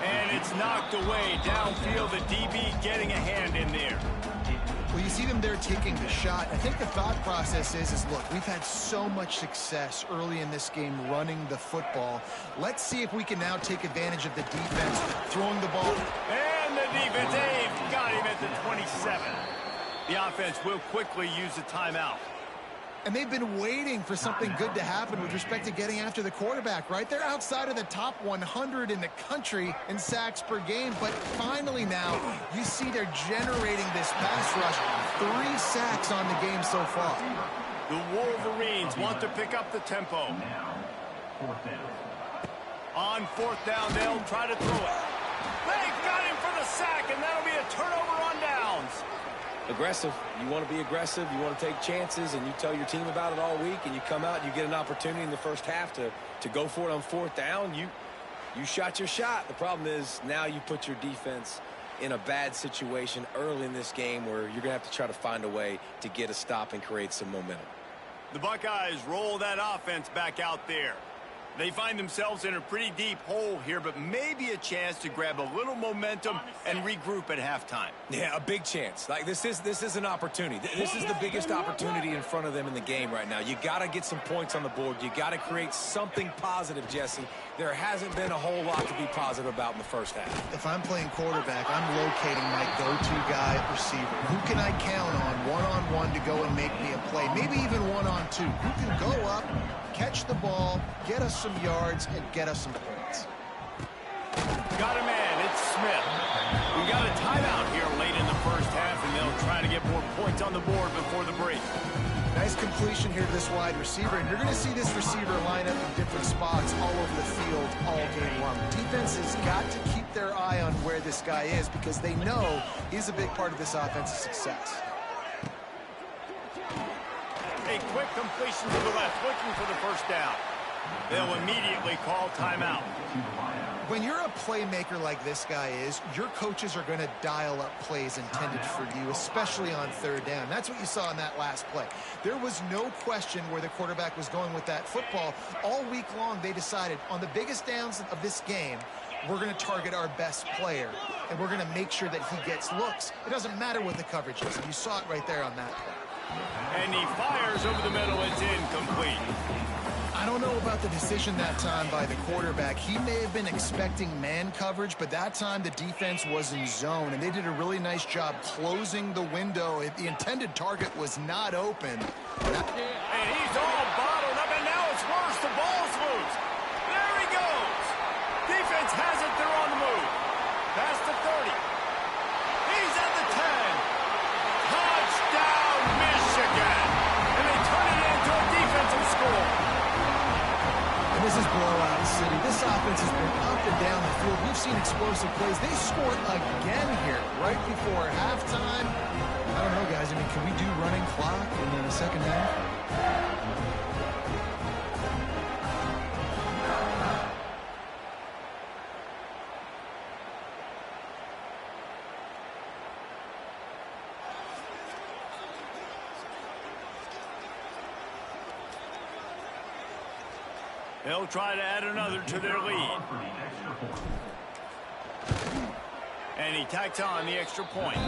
And it's knocked away downfield. The DB getting a hand in there. Well, you see them there taking the shot. I think the thought process is look, we've had so much success early in this game running the football. Let's see if we can now take advantage of the defense throwing the ball. And the defense, they've got him at the 27. The offense will quickly use a timeout. And they've been waiting for something good to happen with respect to getting after the quarterback, right? They're outside of the top 100 in the country in sacks per game, but finally now you see they're generating this pass rush. 3 sacks on the game so far. The Wolverines want to pick up the tempo. On fourth down, they'll try to throw it. They've got him for the sack, and that'll be a turnover on downs. Aggressive. You want to be aggressive. You want to take chances, and you tell your team about it all week, and you come out and you get an opportunity in the first half to go for it on fourth down. You shot your shot. The problem is now you put your defense in a bad situation early in this game where you're going to have to try to find a way to get a stop and create some momentum. The Buckeyes roll that offense back out there. They find themselves in a pretty deep hole here, but maybe a chance to grab a little momentum and regroup at halftime. Yeah, a big chance. Like this is an opportunity. This is the biggest opportunity in front of them in the game right now. You got to get some points on the board. You got to create something positive, Jesse. There hasn't been a whole lot to be positive about in the first half. If I'm playing quarterback, I'm locating my go-to guy at receiver. Who can I count on one-on-one to go and make me a play? Maybe even one-on-two. Who can go up, catch the ball, get us some yards, and get us some points. Got a man. It's Smith. We got a timeout here late in the first half, and they'll try to get more points on the board before the break. Nice completion here to this wide receiver, and you're going to see this receiver line up in different spots all over the field all game long. Defense has got to keep their eye on where this guy is because they know he's a big part of this offense's success. A quick completion to the left, looking for the first down. They'll immediately call timeout. When you're a playmaker like this guy is, your coaches are going to dial up plays intended for you, especially on third down. That's what you saw in that last play. There was no question where the quarterback was going with that football. All week long, they decided on the biggest downs of this game, we're going to target our best player, and we're going to make sure that he gets looks. It doesn't matter what the coverage is. You saw it right there on that play. And he fires over the middle. It's incomplete. I don't know about the decision that time by the quarterback. He may have been expecting man coverage, but that time the defense was in zone, and they did a really nice job closing the window. The intended target was not open. And he's all bottled up, and now it's worse. The ball's loose. There he goes. Defense has it. They're on the move. Past the 30. He's at the 10. Touchdown, Michigan. And they turn it into a defensive score. This is blowout city. This offense has been up and down the field. We've seen explosive plays. They scored again here right before halftime. I don't know, guys. I mean, can we do running clock in the second half? They'll try to add another to their lead. And he tacks on the extra point.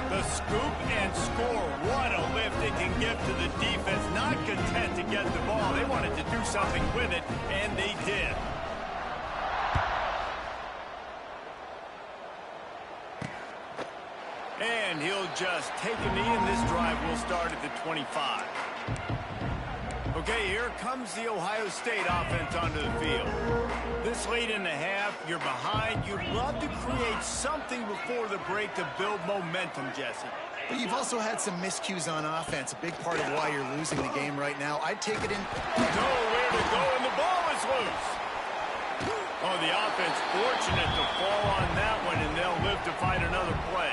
The scoop and score. What a lift it can give to the defense. Not content to get the ball. They wanted to do something with it, and they did. And he'll just take a knee, and this drive will start at the 25. Okay, here comes the Ohio State offense onto the field. This late in the half, you're behind. You'd love to create something before the break to build momentum, Jesse. But you've also had some miscues on offense, a big part of why you're losing the game right now. I'd take it in. Nowhere to go, and the ball is loose. Oh, the offense fortunate to fall on that one, and they'll live to fight another play.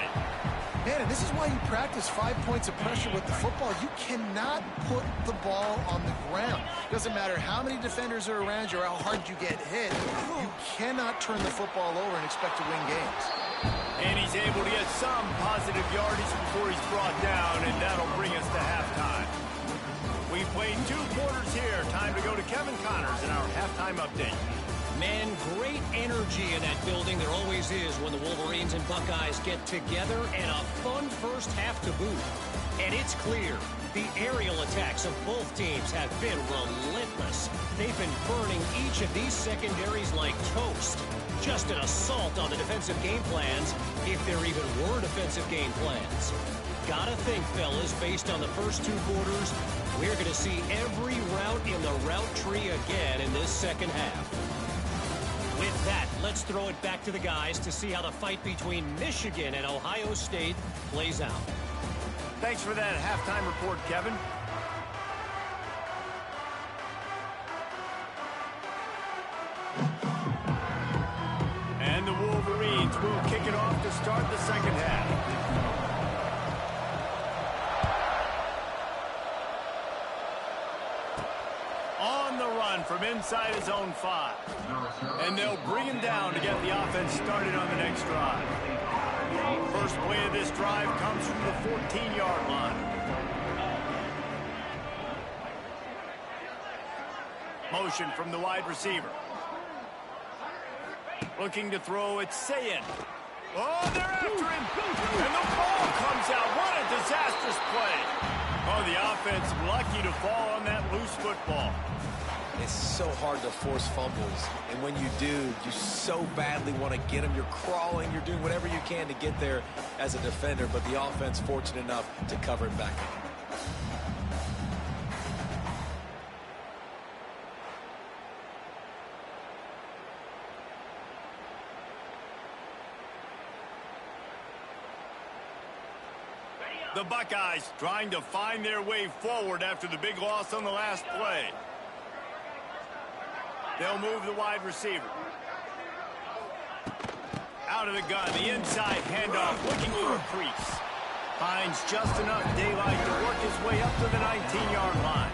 Man, and this is why you practice 5 points of pressure with the football. You cannot put the ball on the ground. Doesn't matter how many defenders are around you or how hard you get hit. You cannot turn the football over and expect to win games. And he's able to get some positive yardage before he's brought down, and that'll bring us to halftime. We played 2 quarters here. Time to go to Kevin Connors in our halftime update. Man, great energy in that building. There always is when the Wolverines and Buckeyes get together, and a fun first half to boot. And it's clear, the aerial attacks of both teams have been relentless. They've been burning each of these secondaries like toast. Just an assault on the defensive game plans, if there even were defensive game plans. Gotta think, fellas, based on the first 2 quarters, we're going to see every route in the route tree again in this second half. With that, let's throw it back to the guys to see how the fight between Michigan and Ohio State plays out. Thanks for that halftime report, Kevin. And the Wolverines will kick it off to start the second half. On the run from inside his own 5. And they'll bring him down to get the offense started on the next drive. First play of this drive comes from the 14-yard line. Motion from the wide receiver. Looking to throw, it's Sayin. Oh, they're after him. And the ball comes out. What a disastrous play. Oh, the offense lucky to fall on that loose football. It's so hard to force fumbles, and when you do, you so badly want to get them. You're crawling, you're doing whatever you can to get there as a defender, but the offense fortunate enough to cover it back up. The Buckeyes trying to find their way forward after the big loss on the last play. They'll move the wide receiver. Out of the gun, the inside handoff, looking for a crease. Finds just enough daylight to work his way up to the 19-yard line.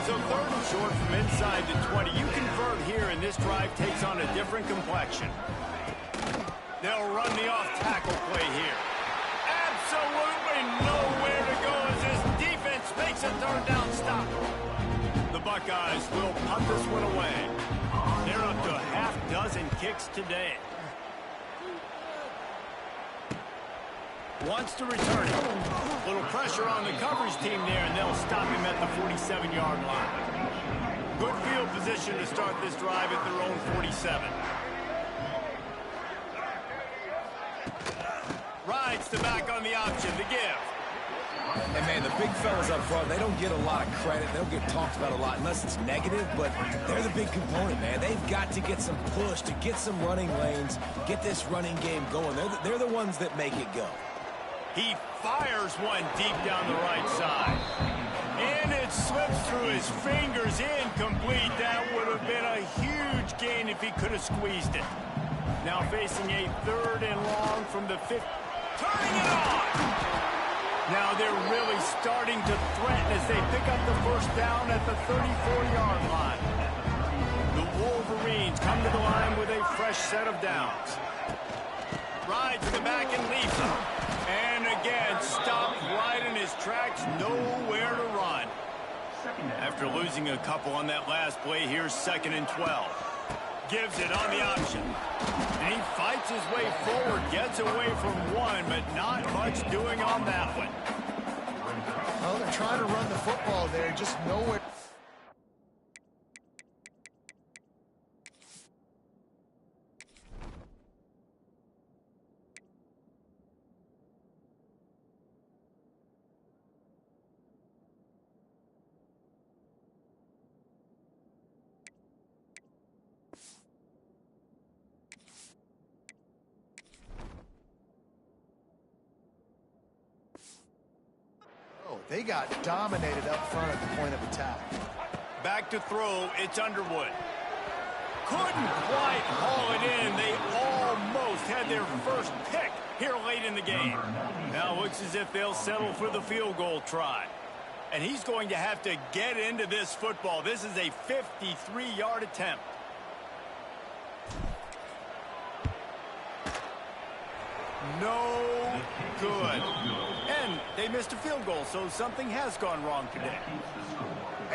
So 3rd and short from inside the 20. You convert here, and this drive takes on a different complexion. They'll run the off-tackle play here. Absolutely nowhere to go as this defense makes a 3rd down stop. The Buckeyes will punt this one away. They're up to half-dozen kicks today. Wants to return it. Little pressure on the coverage team there, and they'll stop him at the 47-yard line. Good field position to start this drive at their own 47. Rides the back on the option, the give. And, man, the big fellas up front, they don't get a lot of credit. They don't get talked about a lot unless it's negative, but they're the big component, man. They've got to get some push, to get some running lanes, get this running game going. They're the ones that make it go. He fires one deep down the right side. And it slips through his fingers, incomplete. That would have been a huge gain if he could have squeezed it. Now facing a 3rd and long from the 5th. Turning it on! Now they're really starting to threaten as they pick up the first down at the 34-yard line. The Wolverines come to the line with a fresh set of downs. Rides to the back and leaps him. And again, stopped right in his tracks, nowhere to run. After losing a couple on that last play, here's 2nd and 12. Gives it on the option. And he fights his way forward, gets away from one, but not much doing on that one. Well, they're trying to run the football there, just nowhere. They got dominated up front at the point of attack. Back to throw, it's Underwood. couldn't quite haul it in. They almost had their first pick here late in the game. Now it looks as if they'll settle for the field goal try. And he's going to have to get into this football. This is a 53-yard attempt. No good. And they missed a field goal, so something has gone wrong today.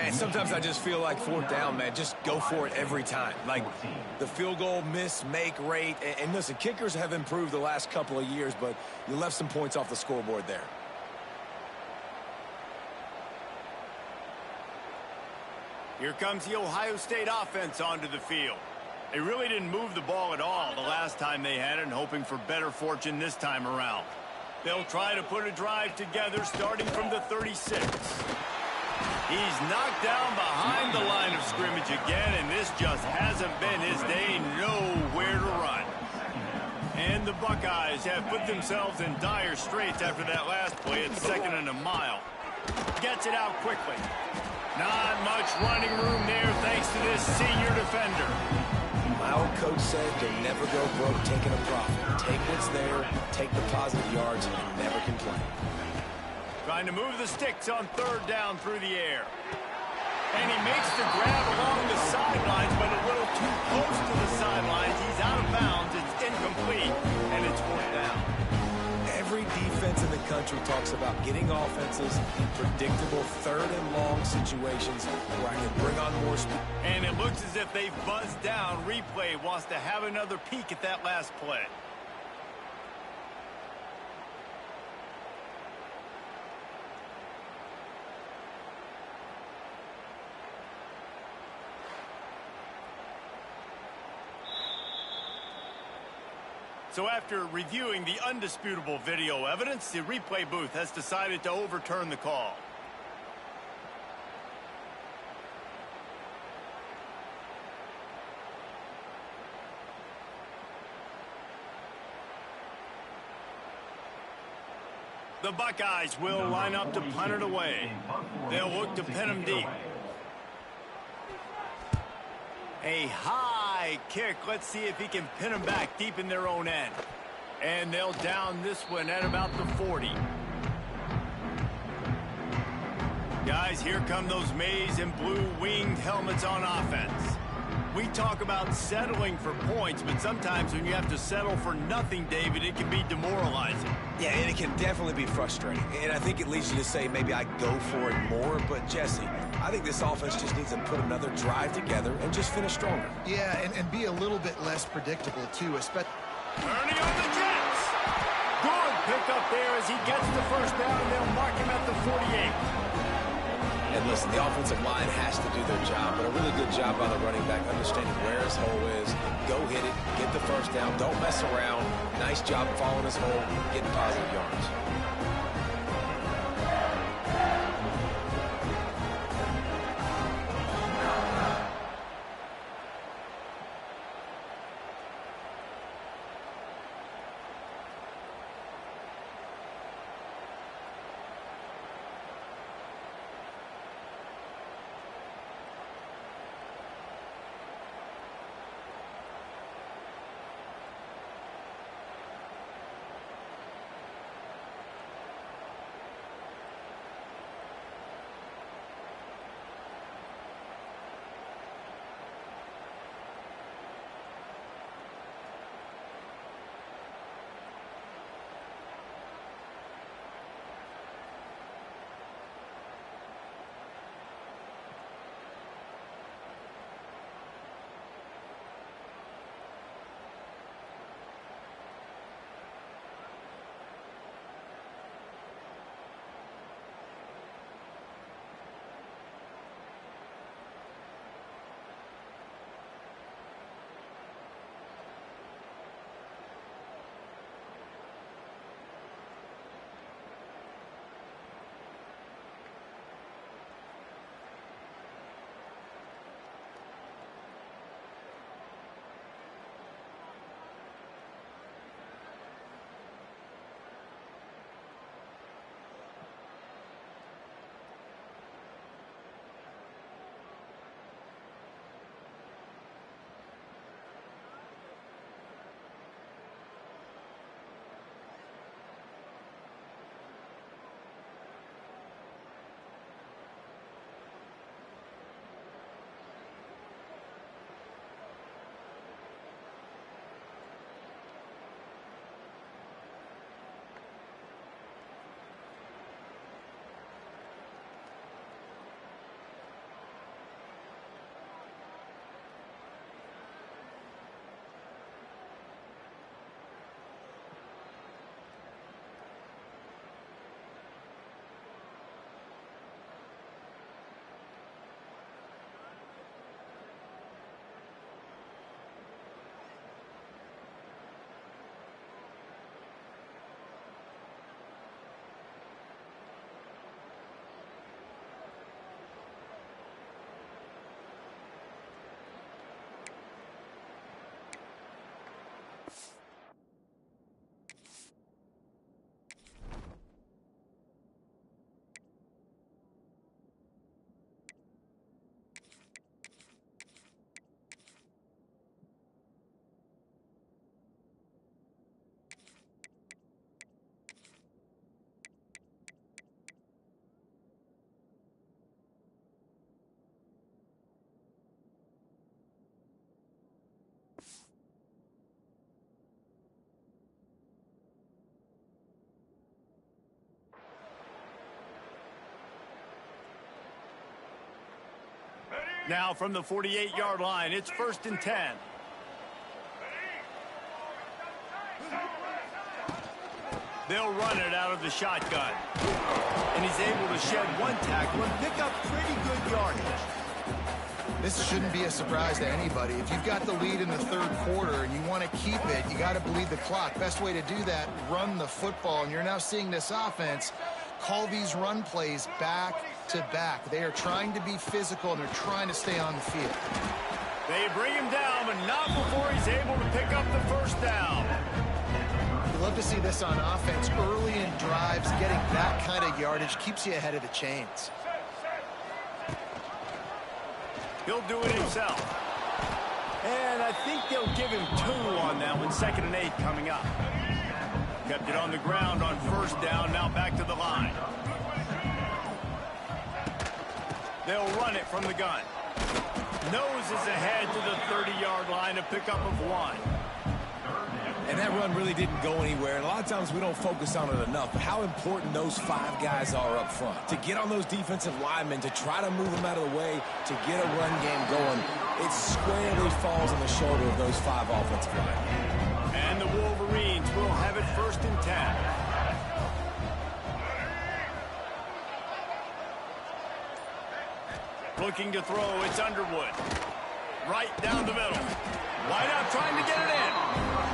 And sometimes I just feel like fourth down, man, just go for it every time. Like the field goal miss-make rate. And listen, kickers have improved the last couple of years, but you left some points off the scoreboard there. Here comes the Ohio State offense onto the field. They really didn't move the ball at all the last time they had it, and hoping for better fortune this time around. They'll try to put a drive together starting from the 36. He's knocked down behind the line of scrimmage again, and this just hasn't been his day. Nowhere to run. And the Buckeyes have put themselves in dire straits after that last play at 2nd and a mile. Gets it out quickly. Not much running room there thanks to this senior defender. My old coach said you'll never go broke taking a profit. Take what's there, take the positive yards, and never complain. Trying to move the sticks on 3rd down through the air. And he makes the grab along the sidelines, but a little too close to the sidelines. He's out of bounds. It's incomplete, and it's 4th down. Every defense in the country talks about getting offenses in predictable 3rd and long situations where I can bring on more speed. And it looks as if they've buzzed down. Replay wants to have another peek at that last play. So after reviewing the undisputable video evidence, the replay booth has decided to overturn the call. The Buckeyes will line up to punt it away. They'll look to pin them deep. A high kick. Let's see if he can pin them back deep in their own end. And they'll down this one at about the 40. Guys, here come those maize and blue winged helmets on offense. We talk about settling for points, but sometimes when you have to settle for nothing, David, it can be demoralizing. Yeah, and it can definitely be frustrating. And I think it leads you to say maybe I go for it more. But, Jesse, I think this offense just needs to put another drive together and just finish stronger. Yeah, and be a little bit less predictable, too. Turning on the Jets. Good pickup there as he gets the 1st down, and they'll mark him at the 48. And listen, the offensive line has to do their job, but a really good job by the running back understanding where his hole is. Go hit it, get the 1st down, don't mess around. Nice job following his hole, getting positive yards. Now from the 48-yard line, it's 1st and 10. They'll run it out of the shotgun. And he's able to shed one tackle and pick up pretty good yardage. This shouldn't be a surprise to anybody. If you've got the lead in the third quarter and you want to keep it, you got to bleed the clock. Best way to do that, run the football. And you're now seeing this offense call these run plays back to back. They are trying to be physical, and they're trying to stay on the field. They bring him down, but not before he's able to pick up the first down. You love to see this on offense. Early in drives, getting that kind of yardage keeps you ahead of the chains. He'll do it himself. And I think they'll give him 2 on that one. 2nd and 8 coming up. Kept it on the ground on 1st down. Now back to the line. They'll run it from the gun. Noses ahead to the 30-yard line, a pickup of 1. And that run really didn't go anywhere. And a lot of times we don't focus on it enough. But how important those 5 guys are up front. To get on those defensive linemen, to try to move them out of the way, to get a run game going, it squarely falls on the shoulder of those 5 offensive linemen. And the Wolverines will have it 1st and 10. Looking to throw, it's Underwood. Right down the middle. Wide out trying to get it in.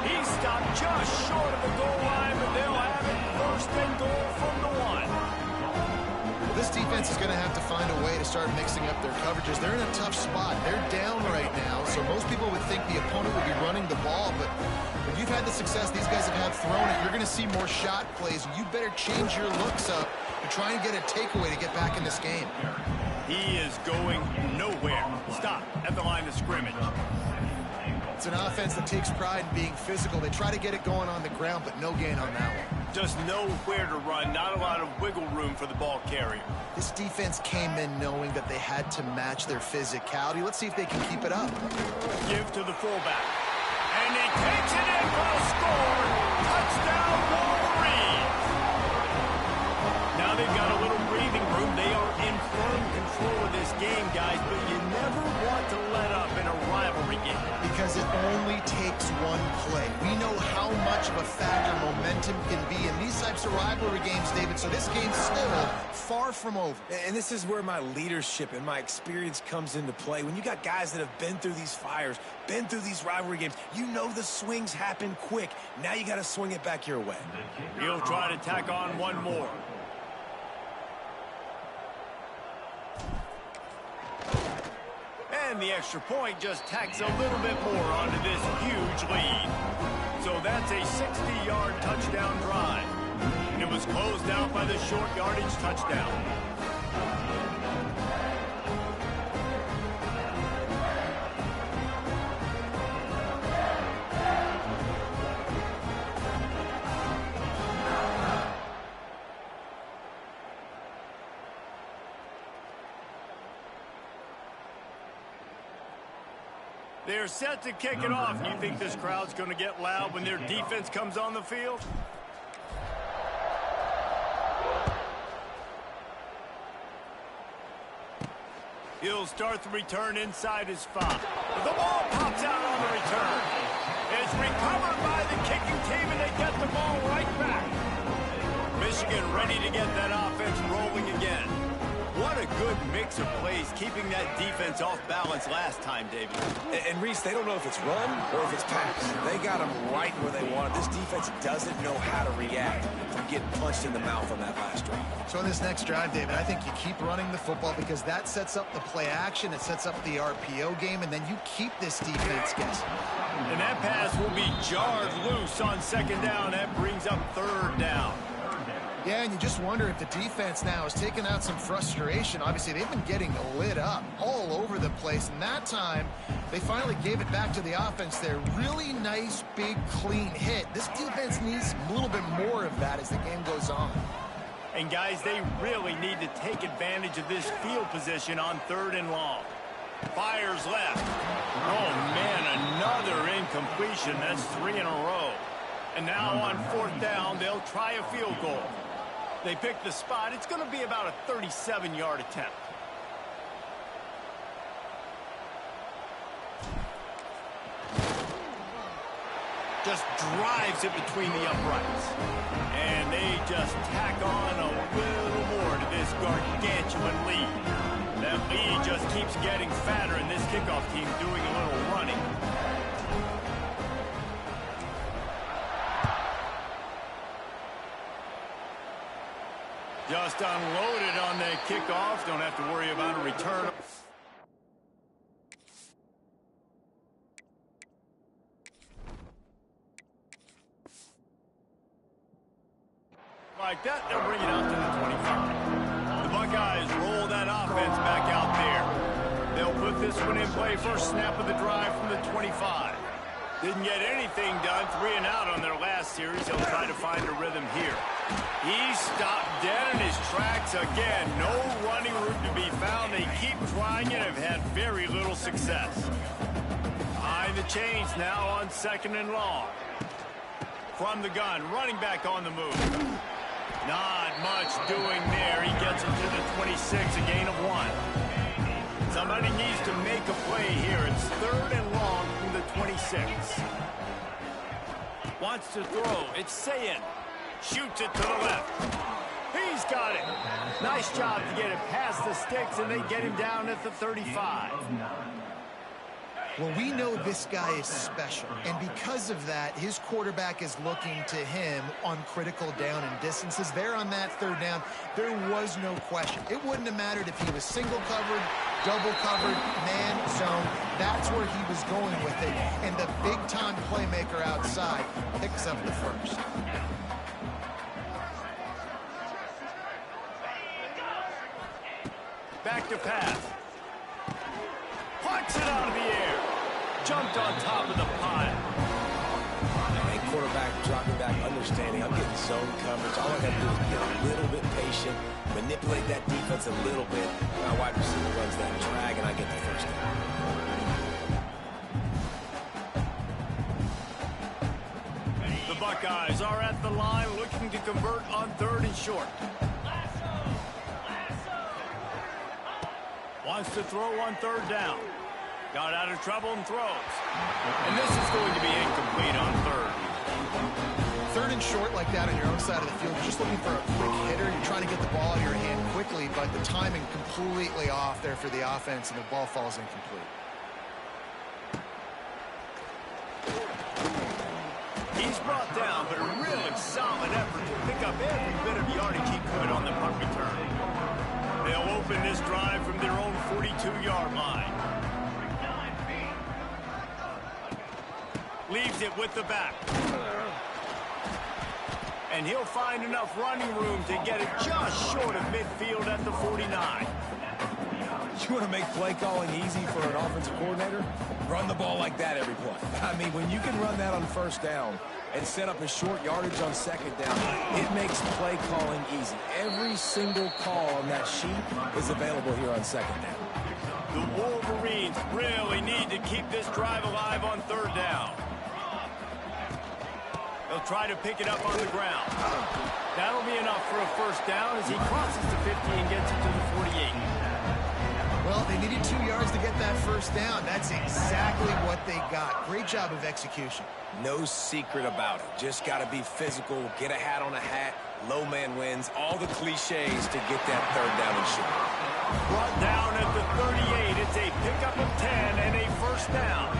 He stopped just short of the goal line, but they'll have it 1st and goal from the 1. This defense is going to have to find a way to start mixing up their coverages. They're in a tough spot. They're down right now, so most people would think the opponent would be running the ball, but if you've had the success these guys have had throwing it, you're going to see more shot plays. You better change your looks up and try and get a takeaway to get back in this game. He is going nowhere. Stop at the line of scrimmage. It's an offense that takes pride in being physical. They try to get it going on the ground, but no gain on that one. Just nowhere to run. Not a lot of wiggle room for the ball carrier. This defense came in knowing that they had to match their physicality. Let's see if they can keep it up. Give to the fullback. And he takes it in for a score. Touchdown, Wolverines. Now they've got a little breathing room. They are in firm control of this game, guys, but you never want to let up in a rivalry game. Because it only takes one play. We know how much of a factor momentum can be in these types of rivalry games, David, so this game's still far from over. And this is where my leadership and my experience comes into play. When you got guys that have been through these fires, been through these rivalry games, you know the swings happen quick. Now you got to swing it back your way. He'll try to tack on one more. And the extra point just tacks a little bit more onto this huge lead. So that's a 60-yard touchdown drive. It was closed out by the short yardage touchdown. They're set to kick it off. You think this crowd's going to get loud when their defense comes on the field? He'll start the return inside his 5. The ball pops out on the return. It's recovered by the kicking team, and they get the ball right back. Michigan ready to get that offense rolling again. What a good mix of plays, keeping that defense off balance last time, David. And Reese, they don't know if it's run or if it's pass. They got them right where they want it. This defense doesn't know how to react from getting punched in the mouth on that last drive. So in this next drive, David, I think you keep running the football because that sets up the play action, it sets up the RPO game, and then you keep this defense guessing. And that pass will be jarred loose on 2nd down. That brings up 3rd down. Yeah, and you just wonder if the defense now has taken out some frustration. Obviously, they've been getting lit up all over the place, and that time they finally gave it back to the offense there. Really nice, big, clean hit. This defense needs a little bit more of that as the game goes on. And, guys, they really need to take advantage of this field position on 3rd and long. Fires left. Oh, man, another incompletion. That's 3 in a row. And now on 4th down, they'll try a field goal. They pick the spot. It's going to be about a 37-yard attempt. just drives it between the uprights. And they just tack on a little more to this gargantuan lead. That lead just keeps getting fatter, and this kickoff team doing a little running. Just unloaded on the kickoff. Don't have to worry about a return. Like that, they'll bring it out to the 25. The Buckeyes roll that offense back out there. They'll put this one in play. First snap of the drive from the 25. Didn't get anything done. 3 and out on their last series. He'll try to find a rhythm here. He stopped dead in his tracks again. No running route to be found. They keep trying it and have had very little success. Behind the chains now on 2nd and long. From the gun, running back on the move. Not much doing there. He gets it to the 26, a gain of 1. Somebody needs to make a play here. It's 3rd and long from the 26. Wants to throw. It's Sayin. Shoots it to the left. He's got it. Nice job to get it past the sticks, and they get him down at the 35. Well, we know this guy is special, and because of that, his quarterback is looking to him on critical down and distances. There on that 3rd down, there was no question. It wouldn't have mattered if he was single covered, double covered, man zone. That's where he was going with it, and the big-time playmaker outside picks up the first. Back to pass. Punts it out of the air. Jumped on top of the pile. And quarterback dropping back, understanding I'm getting zone coverage. All I got to do is be a little bit patient, manipulate that defense a little bit. My wide receiver runs that drag, and I get the first down. The Buckeyes are at the line looking to convert on 3rd and short. Wants to throw on 3rd down. Got out of trouble and throws. And this is going to be incomplete on 3rd. 3rd and short like that on your own side of the field, you're just looking for a quick hitter. You're trying to get the ball out of your hand quickly, but the timing completely off there for the offense, and the ball falls incomplete. He's brought down, but a really solid effort to pick up every bit of yardage he could on the punt return. They'll open this drive from their own 42-yard line. Leaves it with the back. And he'll find enough running room to get it just short of midfield at the 49. You want to make play calling easy for an offensive coordinator? Run the ball like that every play. I mean, when you can run that on 1st down and set up a short yardage on 2nd down, it makes play calling easy. Every single call on that sheet is available here on 2nd down. The Wolverines really need to keep this drive alive on 3rd down. They'll try to pick it up on the ground. That'll be enough for a 1st down as he crosses the 50 and gets it to the 48. Well, they needed 2 yards to get that 1st down. That's exactly what they got. Great job of execution. No secret about it. Just got to be physical, get a hat on a hat, low man wins, all the cliches to get that 3rd down and short. Brought down at the 38. It's a pickup of 10 and a 1st down.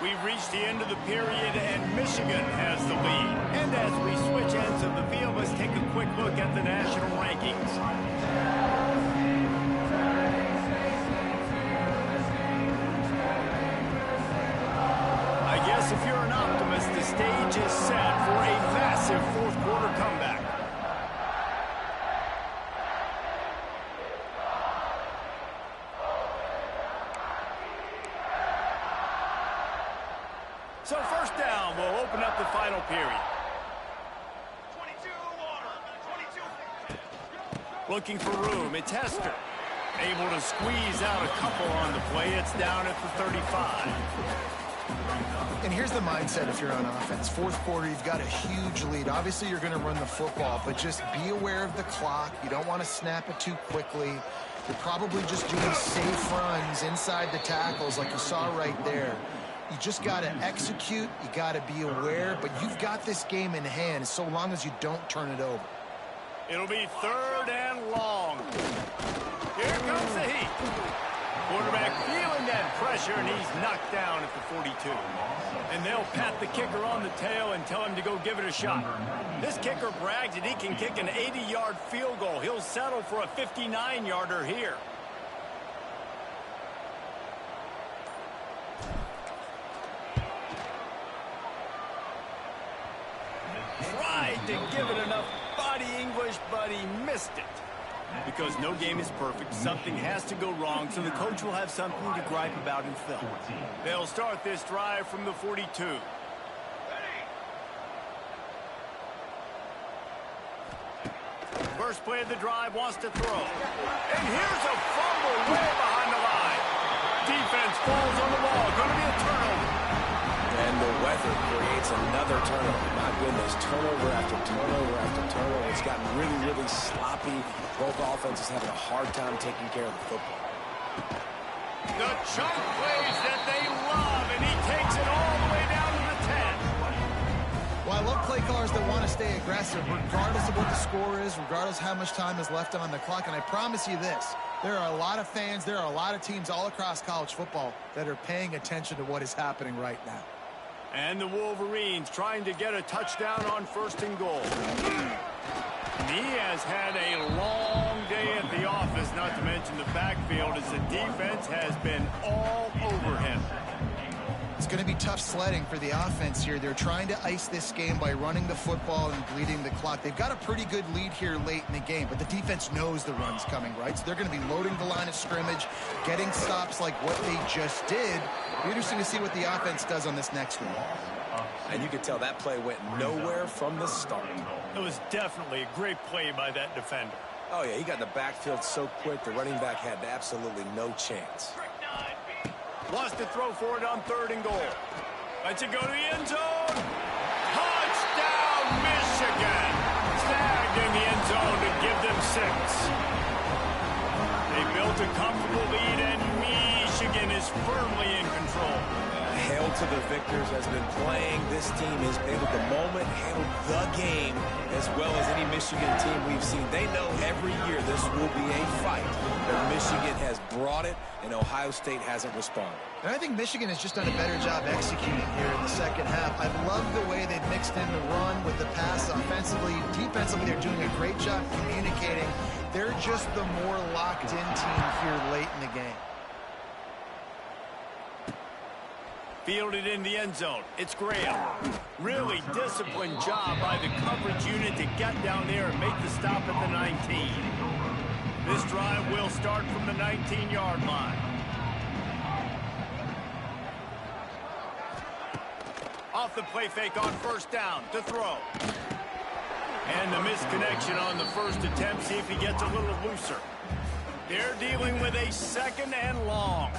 We've reached the end of the period, and Michigan has the lead. And as we switch ends of the field, let's take a quick look at the national rankings. I guess if you're an optimist, the stage is set for a massive 4th quarter comeback. So 1st down will open up the final period. 22. Looking for room. It's Hester. Able to squeeze out a couple on the play. It's down at the 35. And here's the mindset if you're on offense. Fourth quarter, you've got a huge lead. Obviously, you're going to run the football, but just be aware of the clock. You don't want to snap it too quickly. You're probably just doing safe runs inside the tackles like you saw right there. You just got to execute. You got to be aware, but you've got this game in hand so long as you don't turn it over. It'll be 3rd and long. Here comes the heat. Quarterback feeling that pressure, and he's knocked down at the 42. And they'll pat the kicker on the tail and tell him to go give it a shot. This kicker brags that he can kick an 80-yard field goal. He'll settle for a 59-yarder here. Tried to give it enough body English, but he missed it. Because no game is perfect, something has to go wrong, so the coach will have something to gripe about in film. They'll start this drive from the 42. First play of the drive, wants to throw. And here's a fumble way behind the line. Defense falls on the ball. Going to be a turnover. And the weather creates another turnover. My goodness, turnover after turnover after turnover. It's gotten really, really sloppy. Both offenses having a hard time taking care of the football. The chunk plays that they love, and he takes it all the way down to the 10. Well, I love play callers that want to stay aggressive, regardless of what the score is, regardless of how much time is left on the clock. And I promise you this, there are a lot of fans, there are a lot of teams all across college football that are paying attention to what is happening right now. And the Wolverines trying to get a touchdown on 1st and goal. He has had a long day at the office, not to mention the backfield, as the defense has been all over him. It's going to be tough sledding for the offense here. They're trying to ice this game by running the football and bleeding the clock. They've got a pretty good lead here late in the game, but the defense knows the run's coming, right? So they're going to be loading the line of scrimmage, getting stops like what they just did. It'll be interesting to see what the offense does on this next one. And you could tell that play went nowhere from the start. It was definitely a great play by that defender. Oh, yeah, he got in the backfield so quick, the running back had absolutely no chance. Wants to throw for it on 3rd and goal. Lets it go to the end zone. Touchdown, Michigan. Snagged in the end zone to give them 6. They built a comfortable lead, and Michigan is firmly in control. Hail to the victors has been playing. This team has handled the moment, handled the game as well as any Michigan team we've seen. They know every year this will be a fight, but Michigan has brought it, and Ohio State hasn't responded. And I think Michigan has just done a better job executing here in the second half. I love the way they've mixed in the run with the pass offensively. Defensively, they're doing a great job communicating. They're just the more locked-in team here late in the game. Fielded in the end zone. It's Graham. Really disciplined job by the coverage unit to get down there and make the stop at the 19. This drive will start from the 19-yard line. Off the play fake on 1st down to throw. And the misconnection on the first attempt. See if he gets a little looser. They're dealing with a 2nd and long.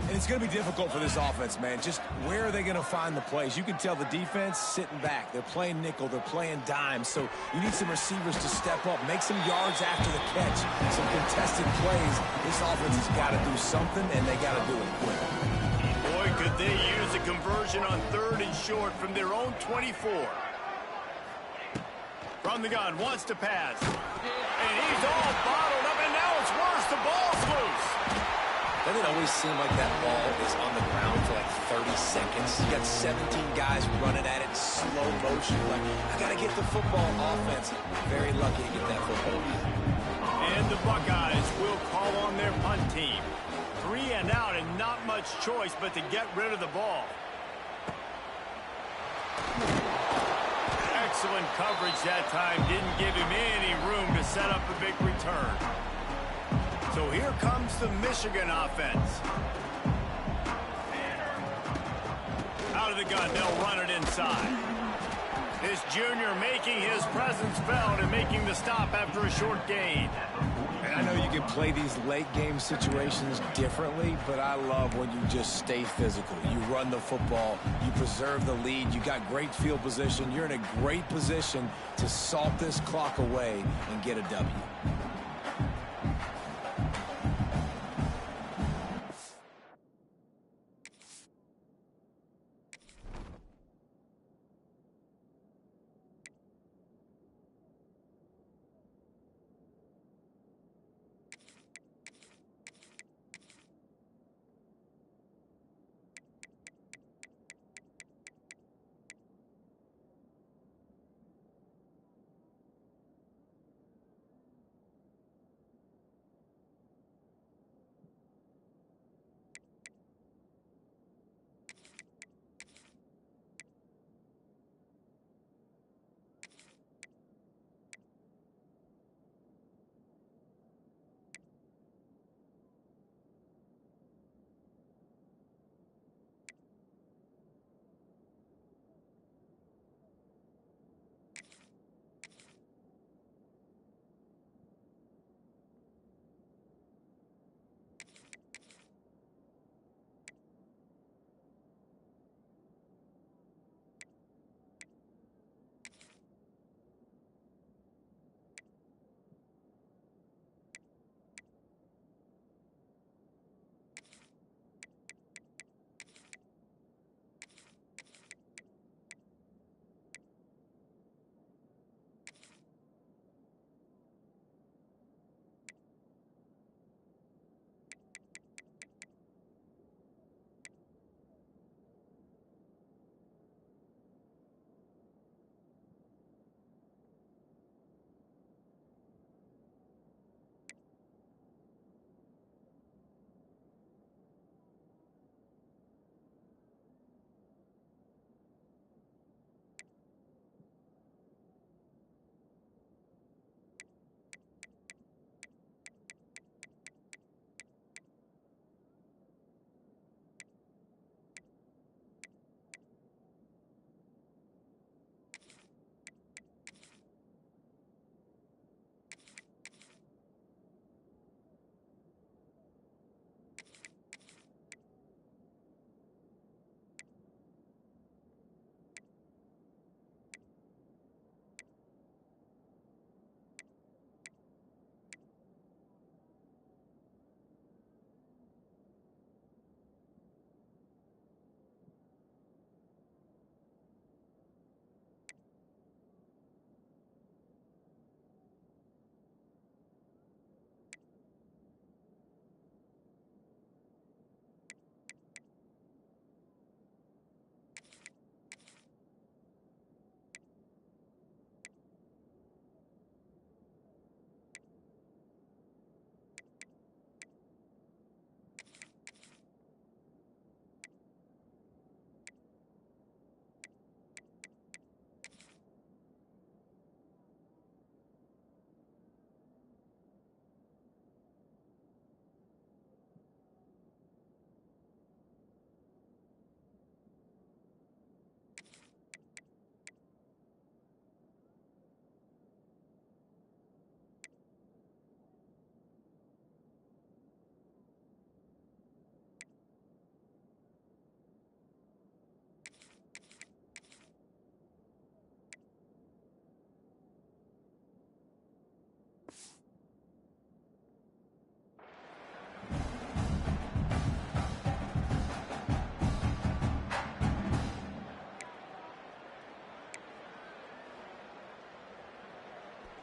And it's going to be difficult for this offense, man. Just where are they going to find the plays? You can tell the defense sitting back. They're playing nickel. They're playing dime. So you need some receivers to step up, make some yards after the catch, some contested plays. This offense has got to do something, and they got to do it quick. Boy, could they use a conversion on 3rd and short from their own 24. From the gun, wants to pass. And he's all bottled up, and now it's worse. The ball's loose. Doesn't it always seem like that ball is on the ground for like 30 seconds? You got 17 guys running at it in slow motion. Like, I got to get the football. Offense, very lucky to get that football. And the Buckeyes will call on their punt team. 3 and out, and not much choice but to get rid of the ball. Excellent coverage that time. Didn't give him any room to set up a big return. So here comes the Michigan offense. Out of the gun, they'll run it inside. This junior making his presence felt and making the stop after a short gain. And I know you can play these late game situations differently, but I love when you just stay physical. You run the football, you preserve the lead, you got great field position, you're in a great position to salt this clock away and get a W.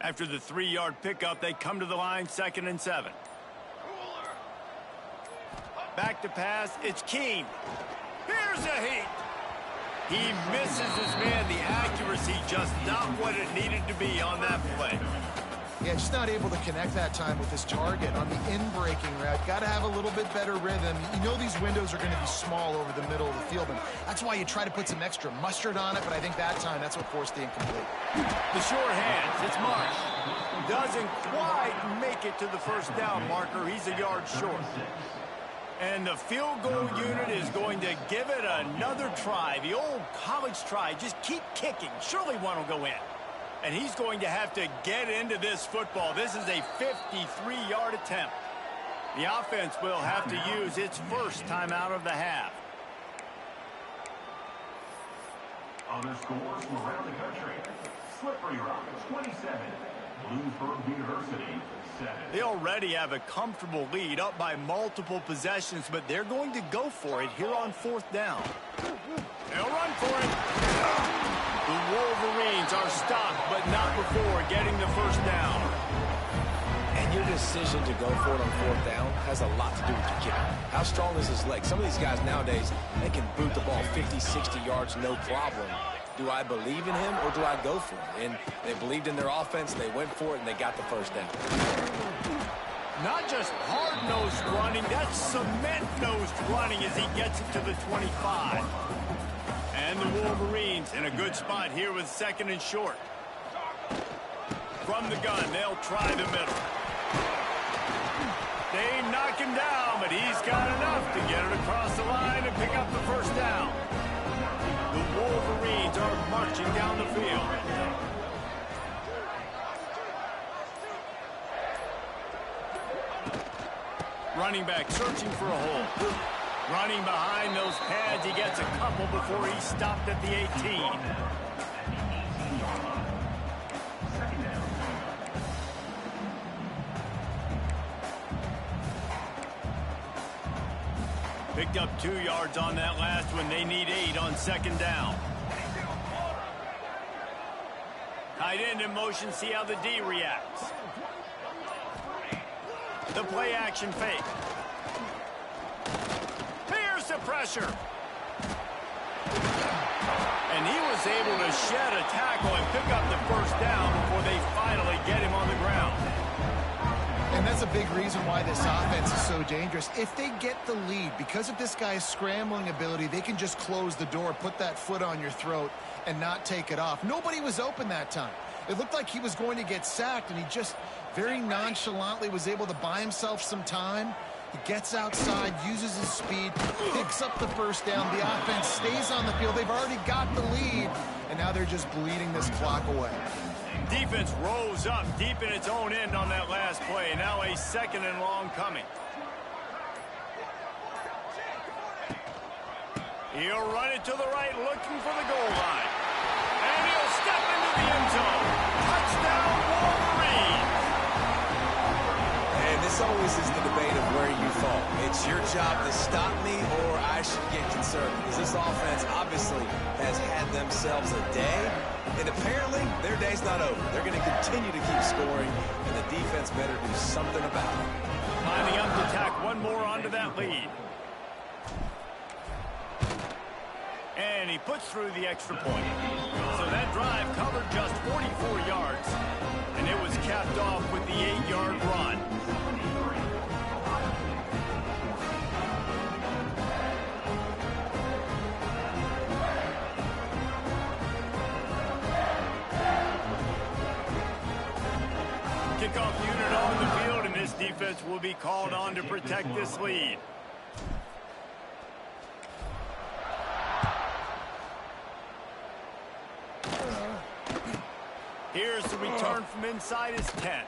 After the 3-yard pickup, they come to the line, 2nd and 7. Back to pass, it's Keene. Here's a heat. He misses his man. The accuracy just not what it needed to be on that play. Yeah, just not able to connect that time with his target on the in-breaking route. Got to have a little bit better rhythm. You know these windows are going to be small over the middle of the field, and that's why you try to put some extra mustard on it, but I think that time, that's what forced the incomplete. The short hands, it's Marsh. Doesn't quite make it to the first down marker. He's a yard short. And the field goal unit is going to give it another try. The old college try. Just keep kicking. Surely one will go in. And he's going to have to get into this football. This is a 53-yard attempt. The offense will have to use its first timeout of the half. Other scores from around the country. Slippery Rock, 27. Bloomsburg University, 7. They already have a comfortable lead up by multiple possessions, but they're going to go for it here on 4th down. They'll run for it. The Wolverines are stopped, but not before getting the first down. And your decision to go for it on 4th down has a lot to do with your kicker. How strong is his leg? Some of these guys nowadays, they can boot the ball 50, 60 yards, no problem. Do I believe in him or do I go for it? And they believed in their offense, they went for it, and they got the first down. Not just hard-nosed running, that's cement-nosed running as he gets it to the 25. And the Wolverines in a good spot here with 2nd and short. From the gun, they'll try the middle. They knock him down, but he's got enough to get it across the line and pick up the first down. The Wolverines are marching down the field. Running back searching for a hole. Running behind those pads, he gets a couple before he stopped at the 18. Picked up 2 yards on that last one. They need 8 on 2nd down. Tight end in motion, see how the D reacts. The play action fake. Here's the pressure. And he was able to shed a tackle and pick up the first down before they finally get him on the ground. And that's a big reason why this offense is so dangerous. If they get the lead, because of this guy's scrambling ability, they can just close the door, put that foot on your throat, and not take it off. Nobody was open that time. It looked like he was going to get sacked, and he just very nonchalantly was able to buy himself some time. He gets outside, uses his speed, picks up the first down. The offense stays on the field. They've already got the lead, and now they're just bleeding this clock away. Defense rose up deep in its own end on that last play. Now a 2nd and long coming. He'll run it to the right, looking for the goal line. And he'll step into the end zone. Touchdown, Wolverines! And this always is the debate of where you fall. It's your job to stop me or I should get concerned. Because this offense obviously has had themselves a day. And apparently, their day's not over. They're going to continue to keep scoring, and the defense better do something about it. Lining up to tack one more onto that lead. And he puts through the extra point. So that drive covered just 44 yards, and it was capped off with the 8-yard run. Kickoff unit on the field, and this defense will be called on to protect this lead. Here's the return from inside his 10.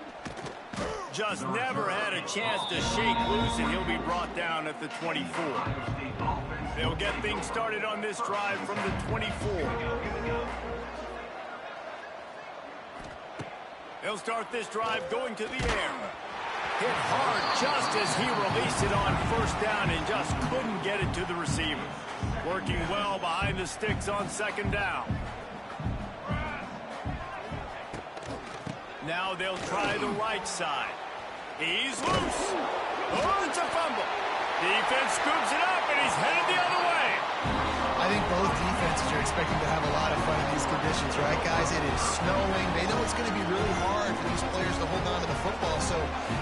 Just never had a chance to shake loose, and he'll be brought down at the 24. They'll get things started on this drive from the 24. They'll start this drive going to the air. Hit hard just as he released it on first down and just couldn't get it to the receiver. Working well behind the sticks on 2nd down. Now they'll try the right side. He's loose. Oh, it's a fumble. Defense scoops it up, and he's headed the other way. I think both defenses are expecting to have a lot of fun in these conditions, right, guys? It is snowing. They know it's going to be really hard for these players to hold on to the football, so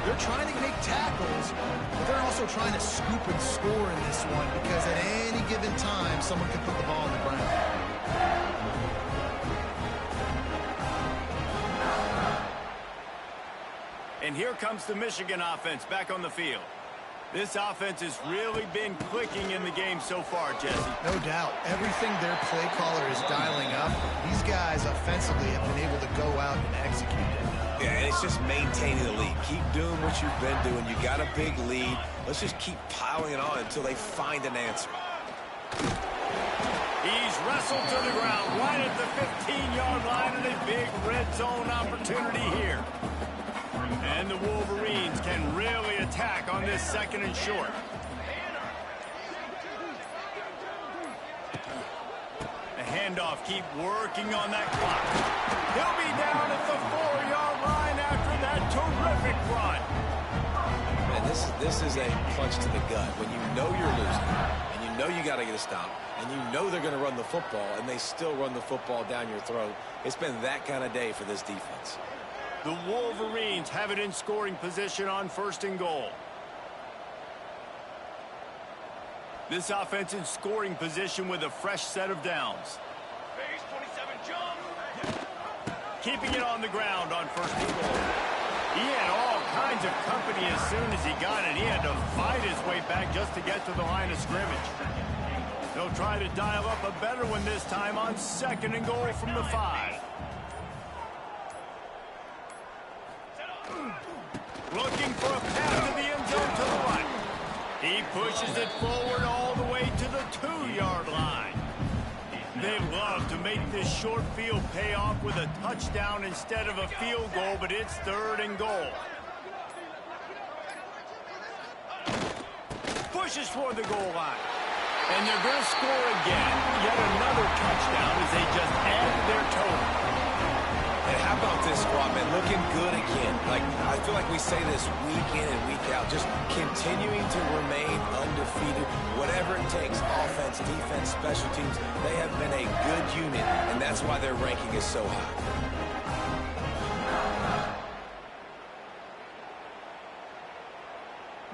they're trying to make tackles, but they're also trying to scoop and score in this one because at any given time, someone can put the ball on the ground. And here comes the Michigan offense back on the field. This offense has really been clicking in the game so far, Jesse. No doubt. Everything their play caller is dialing up, these guys offensively have been able to go out and execute it. Yeah, and it's just maintaining the lead. Keep doing what you've been doing. You got a big lead. Let's just keep piling it on until they find an answer. He's wrestled to the ground right at the 15-yard line, and a big red zone opportunity here. And the Wolverines can really attack on this 2nd and short. The handoff, keep working on that clock. He'll be down at the 4-yard line after that terrific run. And this is a punch to the gut. When you know you're losing, and you know you got to get a stop, and you know they're going to run the football, and they still run the football down your throat, it's been that kind of day for this defense. The Wolverines have it in scoring position on 1st and goal. This offense in scoring position with a fresh set of downs. Phase 27 jump. Keeping it on the ground on 1st and goal. He had all kinds of company as soon as he got it. He had to fight his way back just to get to the line of scrimmage. They'll try to dial up a better one this time on 2nd and goal from the 5. Looking for a pass to the end zone to the right. He pushes it forward all the way to the 2-yard line. They love to make this short field pay off with a touchdown instead of a field goal, but it's 3rd and goal. Pushes toward the goal line. And they're going to score again. Yet another touchdown as they just add to their total. And how about this squad, man? Looking good again. Like, I feel like we say this week in and week out. Just continuing to remain undefeated. Whatever it takes, offense, defense, special teams, they have been a good unit, and that's why their ranking is so high.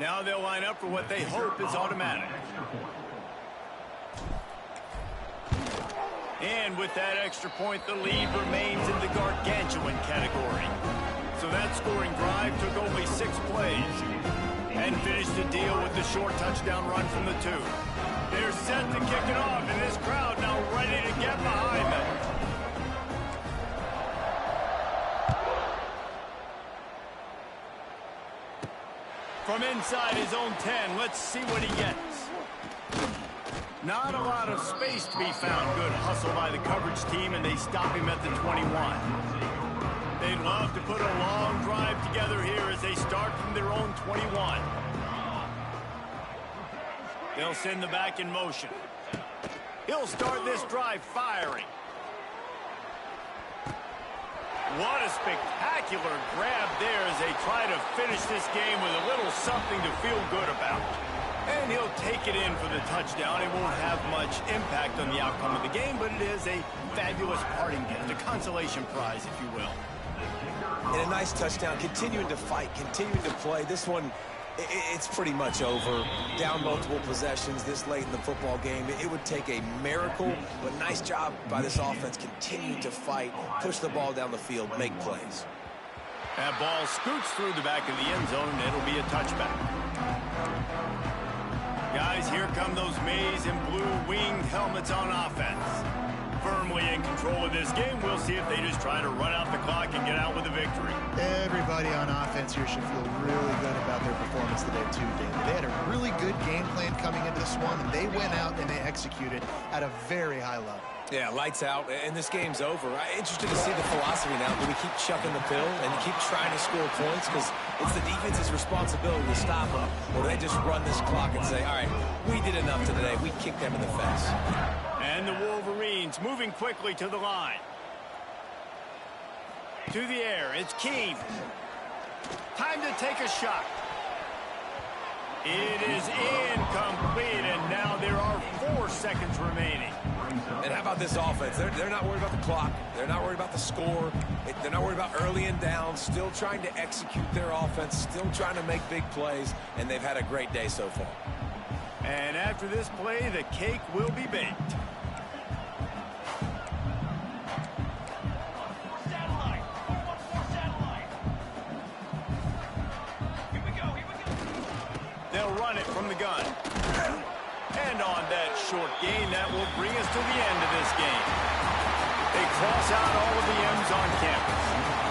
Now they'll line up for what they hope is automatic. And with that extra point, the lead remains in the gargantuan category. So that scoring drive took only 6 plays and finished the deal with the short touchdown run from the 2. They're set to kick it off, and this crowd now ready to get behind them. From inside his own 10, let's see what he gets. Not a lot of space to be found. Good hustle by the coverage team, and they stop him at the 21. They'd love to put a long drive together here as they start from their own 21. They'll send the back in motion. He'll start this drive firing. What a spectacular grab there as they try to finish this game with a little something to feel good about. And he'll take it in for the touchdown. It won't have much impact on the outcome of the game, but it is a fabulous parting gift, a consolation prize, if you will. And a nice touchdown, continuing to fight, continuing to play. This one, it's pretty much over. Down multiple possessions this late in the football game. It would take a miracle, but nice job by this offense continuing to fight, push the ball down the field, make plays. That ball scoots through the back of the end zone, and it'll be a touchback. Guys, here come those maize and blue winged helmets on offense. Firmly in control of this game. We'll see if they just try to run out the clock and get out with a victory. Everybody on offense here should feel really good about their performance today, too, David. They had a really good game plan coming into this one, and they went out and they executed at a very high level. Yeah, lights out, and this game's over. I'm interested to see the philosophy now. Do we keep chucking the pill and keep trying to score points? Because it's the defense's responsibility to stop them. Or do they just run this clock and say, all right, we did enough today. We kicked them in the face. And the Wolverines moving quickly to the line. To the air, it's Keene. Time to take a shot. It is incomplete, and now there are 4 seconds remaining. And how about this offense? They're not worried about the clock. They're not worried about the score. They're not worried about early and down. Still trying to execute their offense. Still trying to make big plays. And they've had a great day so far. And after this play, the cake will be baked. They'll run from the gun. And on that short gain, that will bring us to the end of this game. They cross out all of the M's on campus.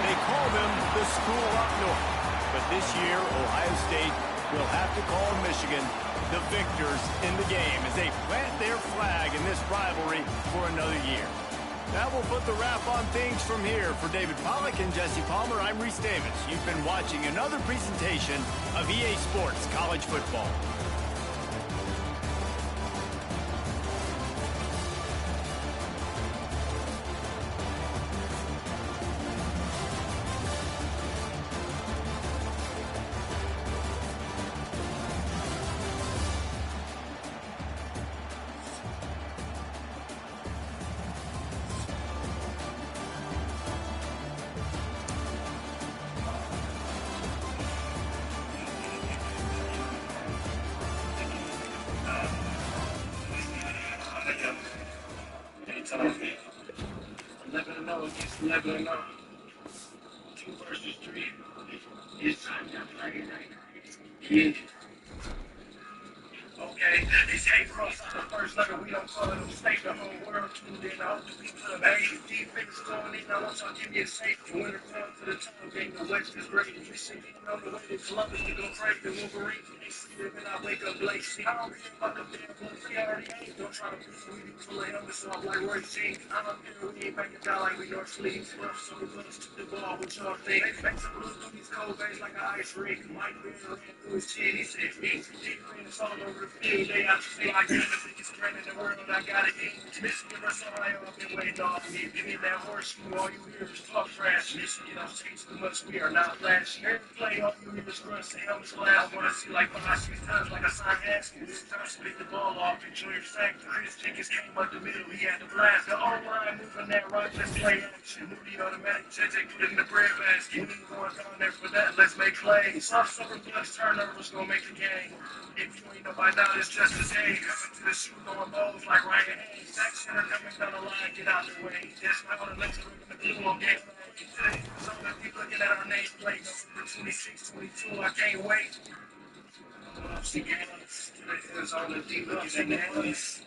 They call them the school up north. But this year, Ohio State will have to call Michigan the victors in the game as they plant their flag in this rivalry for another year. That will put the wrap on things from here. For David Pollack and Jesse Palmer, I'm Reese Davis. You've been watching another presentation of EA Sports College Football. Okay, it's hate cross on the first letter. We don't call it a mistake. The whole world tuned in. I hope the people of Asia defense going in. I want y'all to give me a safe winner come to the time game. The West is great. We see on the way to Columbus to go crazy. The Wolverines, they see them and I wake up late. See, I don't care about the damn blood. We already ain't. Don't try to push me. We full of helmets, so I'm like Roy Jean. I'm up here. We ain't making down like we North Sleeves. Rough, so we run to the ball. What y'all think? They make some blue through these cold veins like an ice rink. Mike Bear ran through his chin. He said, defense all over the field. They have to feel like they're the biggest brand in the world. I got it in. Michigan versus Ohio. I've been waiting all year. Give me that horseshoe. All you hear is talk trash. Michigan, I've changed too much. We are not flashy. Every play, all you hear is runs. The helmets flash. I want to see like 5-6 times like I signed Haskins. Time to split the ball off. Enjoy your sack. Chris Jenkins came up the middle. He had the blast. The O-line moving that right. Let's play action. Moody automatic. JJ put it in the bread basket. We ain't going down there for that. Let's make plays. Soft super plus turnovers gonna make the game. If you ain't know by now, it's just a day. Coming to the shoe, throwing balls like Ryan Hayes. That center coming down the line, get out the way. That's how the legs are in the blue on game. So if you looking at our name plate, number 26, 22, I can't wait. See games. It's on the deep looks and the hands.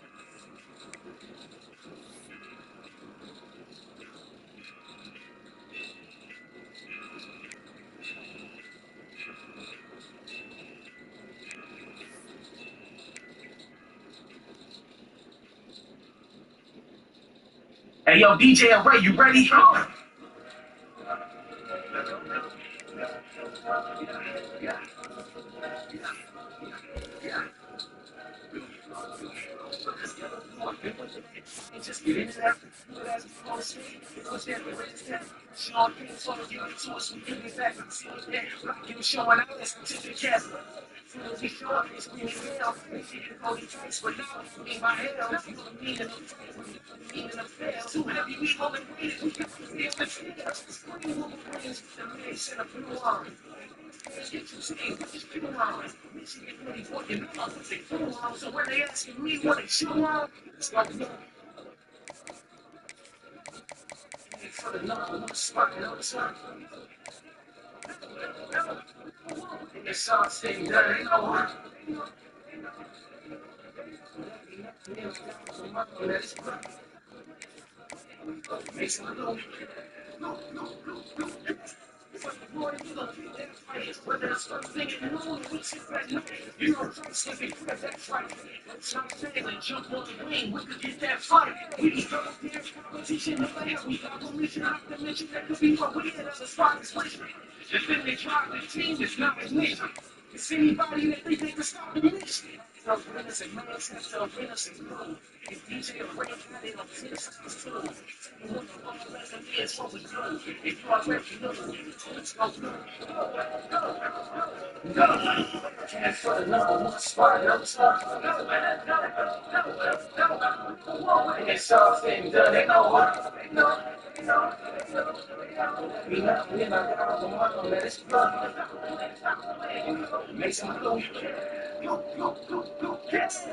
Hey, yo, DJ and Ray, you ready? Just get into that. Sean King told you to us, we can get back to you showing out as to the cast. We show up, it's screaming hell. We see the Cody Trice, but now in my hell, you don't need an affair. Too heavy, we hold it weight. We got to feel the fear. Scream Wolverines, the man sent a blue arm. Get you saying, what is blue arm? Michigan 24, you know, I was a blue arm. So when they asking me what a shoe arm, it's like, no. For the number one spot, no time. And it's all said and done, ain't no one. Makes it a little. Whether it's first thing in the morning, we sit back night. You know, slipping thread, that's right. Let's not fail and jump on the wing. We could get that fight. We just go up there, competition, no matter. We got permission, not to mention that could be what we had as a spot is switching. If then they drive the team, it's not a mission. It's anybody that they can stop the mission. Self-winners and mindset, self-winners and blue. If DJ a break out in a fist, too. You want to walk back and it's what we do. If you already know, let's go through. And for the number one spot, no time. And it's all said and done, ain't no one. We not in my God, the one that is blood. Make some go. Go, yes.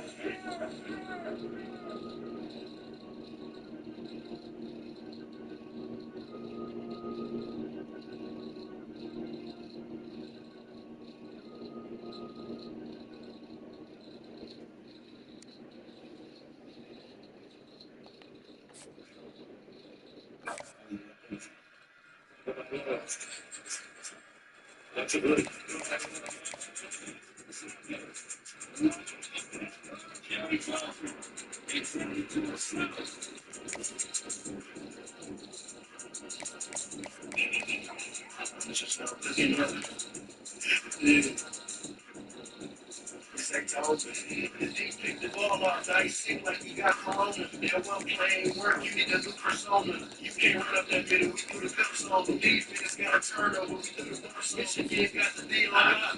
That's a good. He picked the ball off the ice, seemed like he got corona. That one play ain't work, you need a new persona. You can't run up that middle, we threw the cups on the defense, got a turnover, we threw the bumps. Michigan got the deal on lock.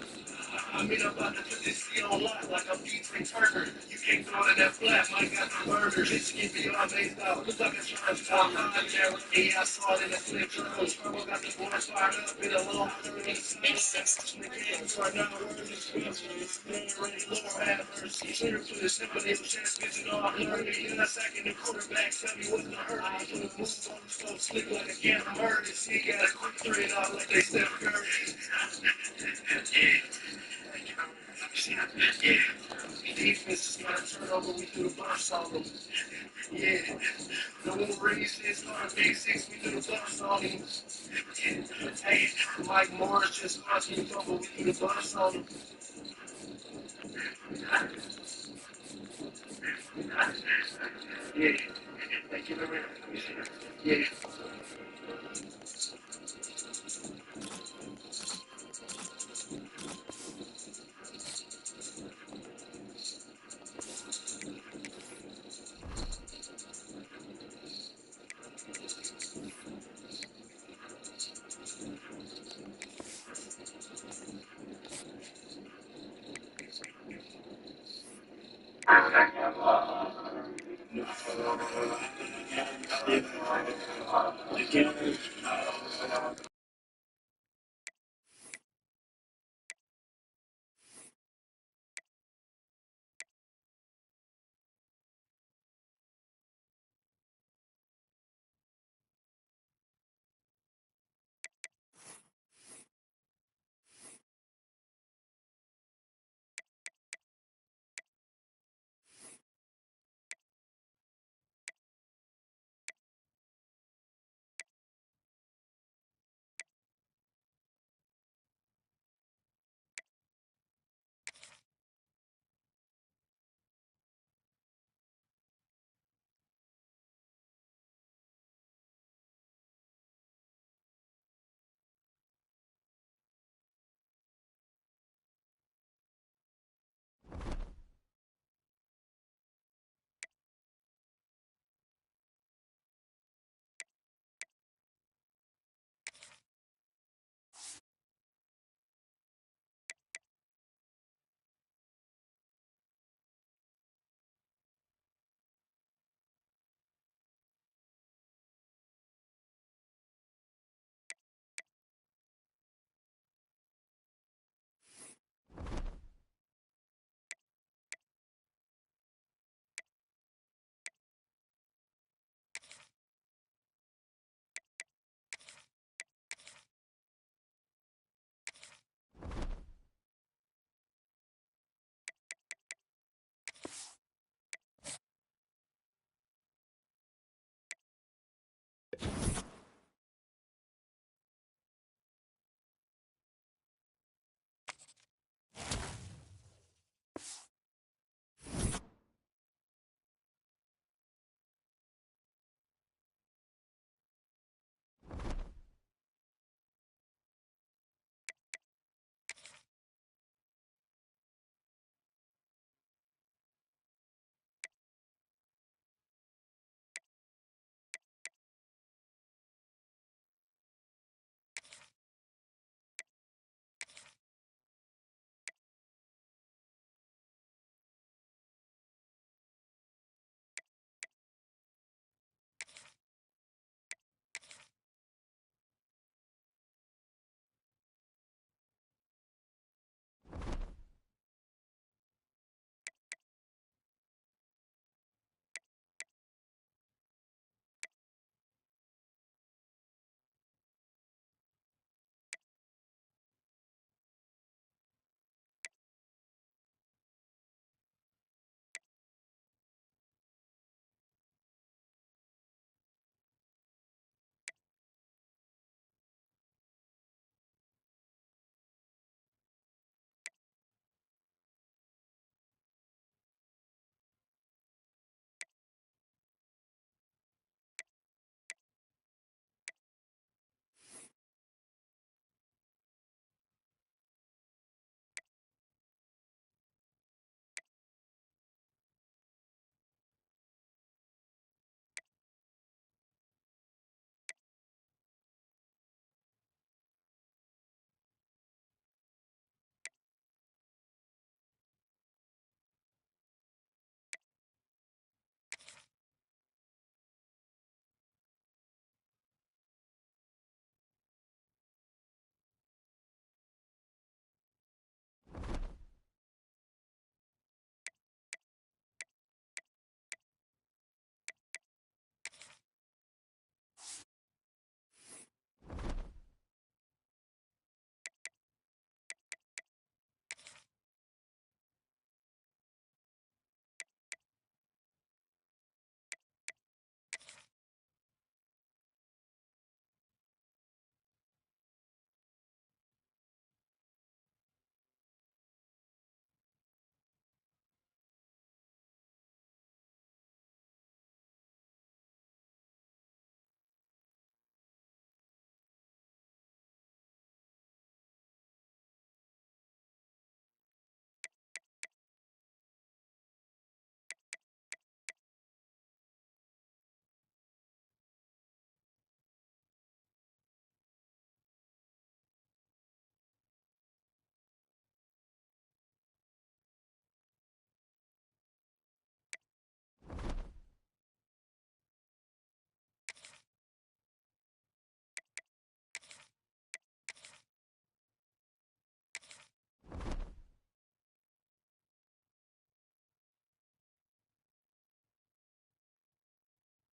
I mean, I'm about to put this C on lock like I'm Dietrich Turner. You can't throw it in that flat, Mike got the murder. Michigan be all based out. Look like a charge style. Yeah, I saw it in the flip drone. Trouble got the boys fired up in a long third inside. The games are now worth expensive. Lord have mercy. Clear for the sympathy of champions and all learning. In a second, the quarterback tell me what the hurt. I put a move on so slick like a can of murder. He got a quick three and all like they Steph Curry. Yeah. Defense is gonna turn over, we threw the bumps on them. Yeah. The Wolverines is gonna big six, we threw the bumps on him. Yeah. Hey, Mike Morris just lost me over, we threw the bumps on him. Yeah. Thank you very much. Yeah.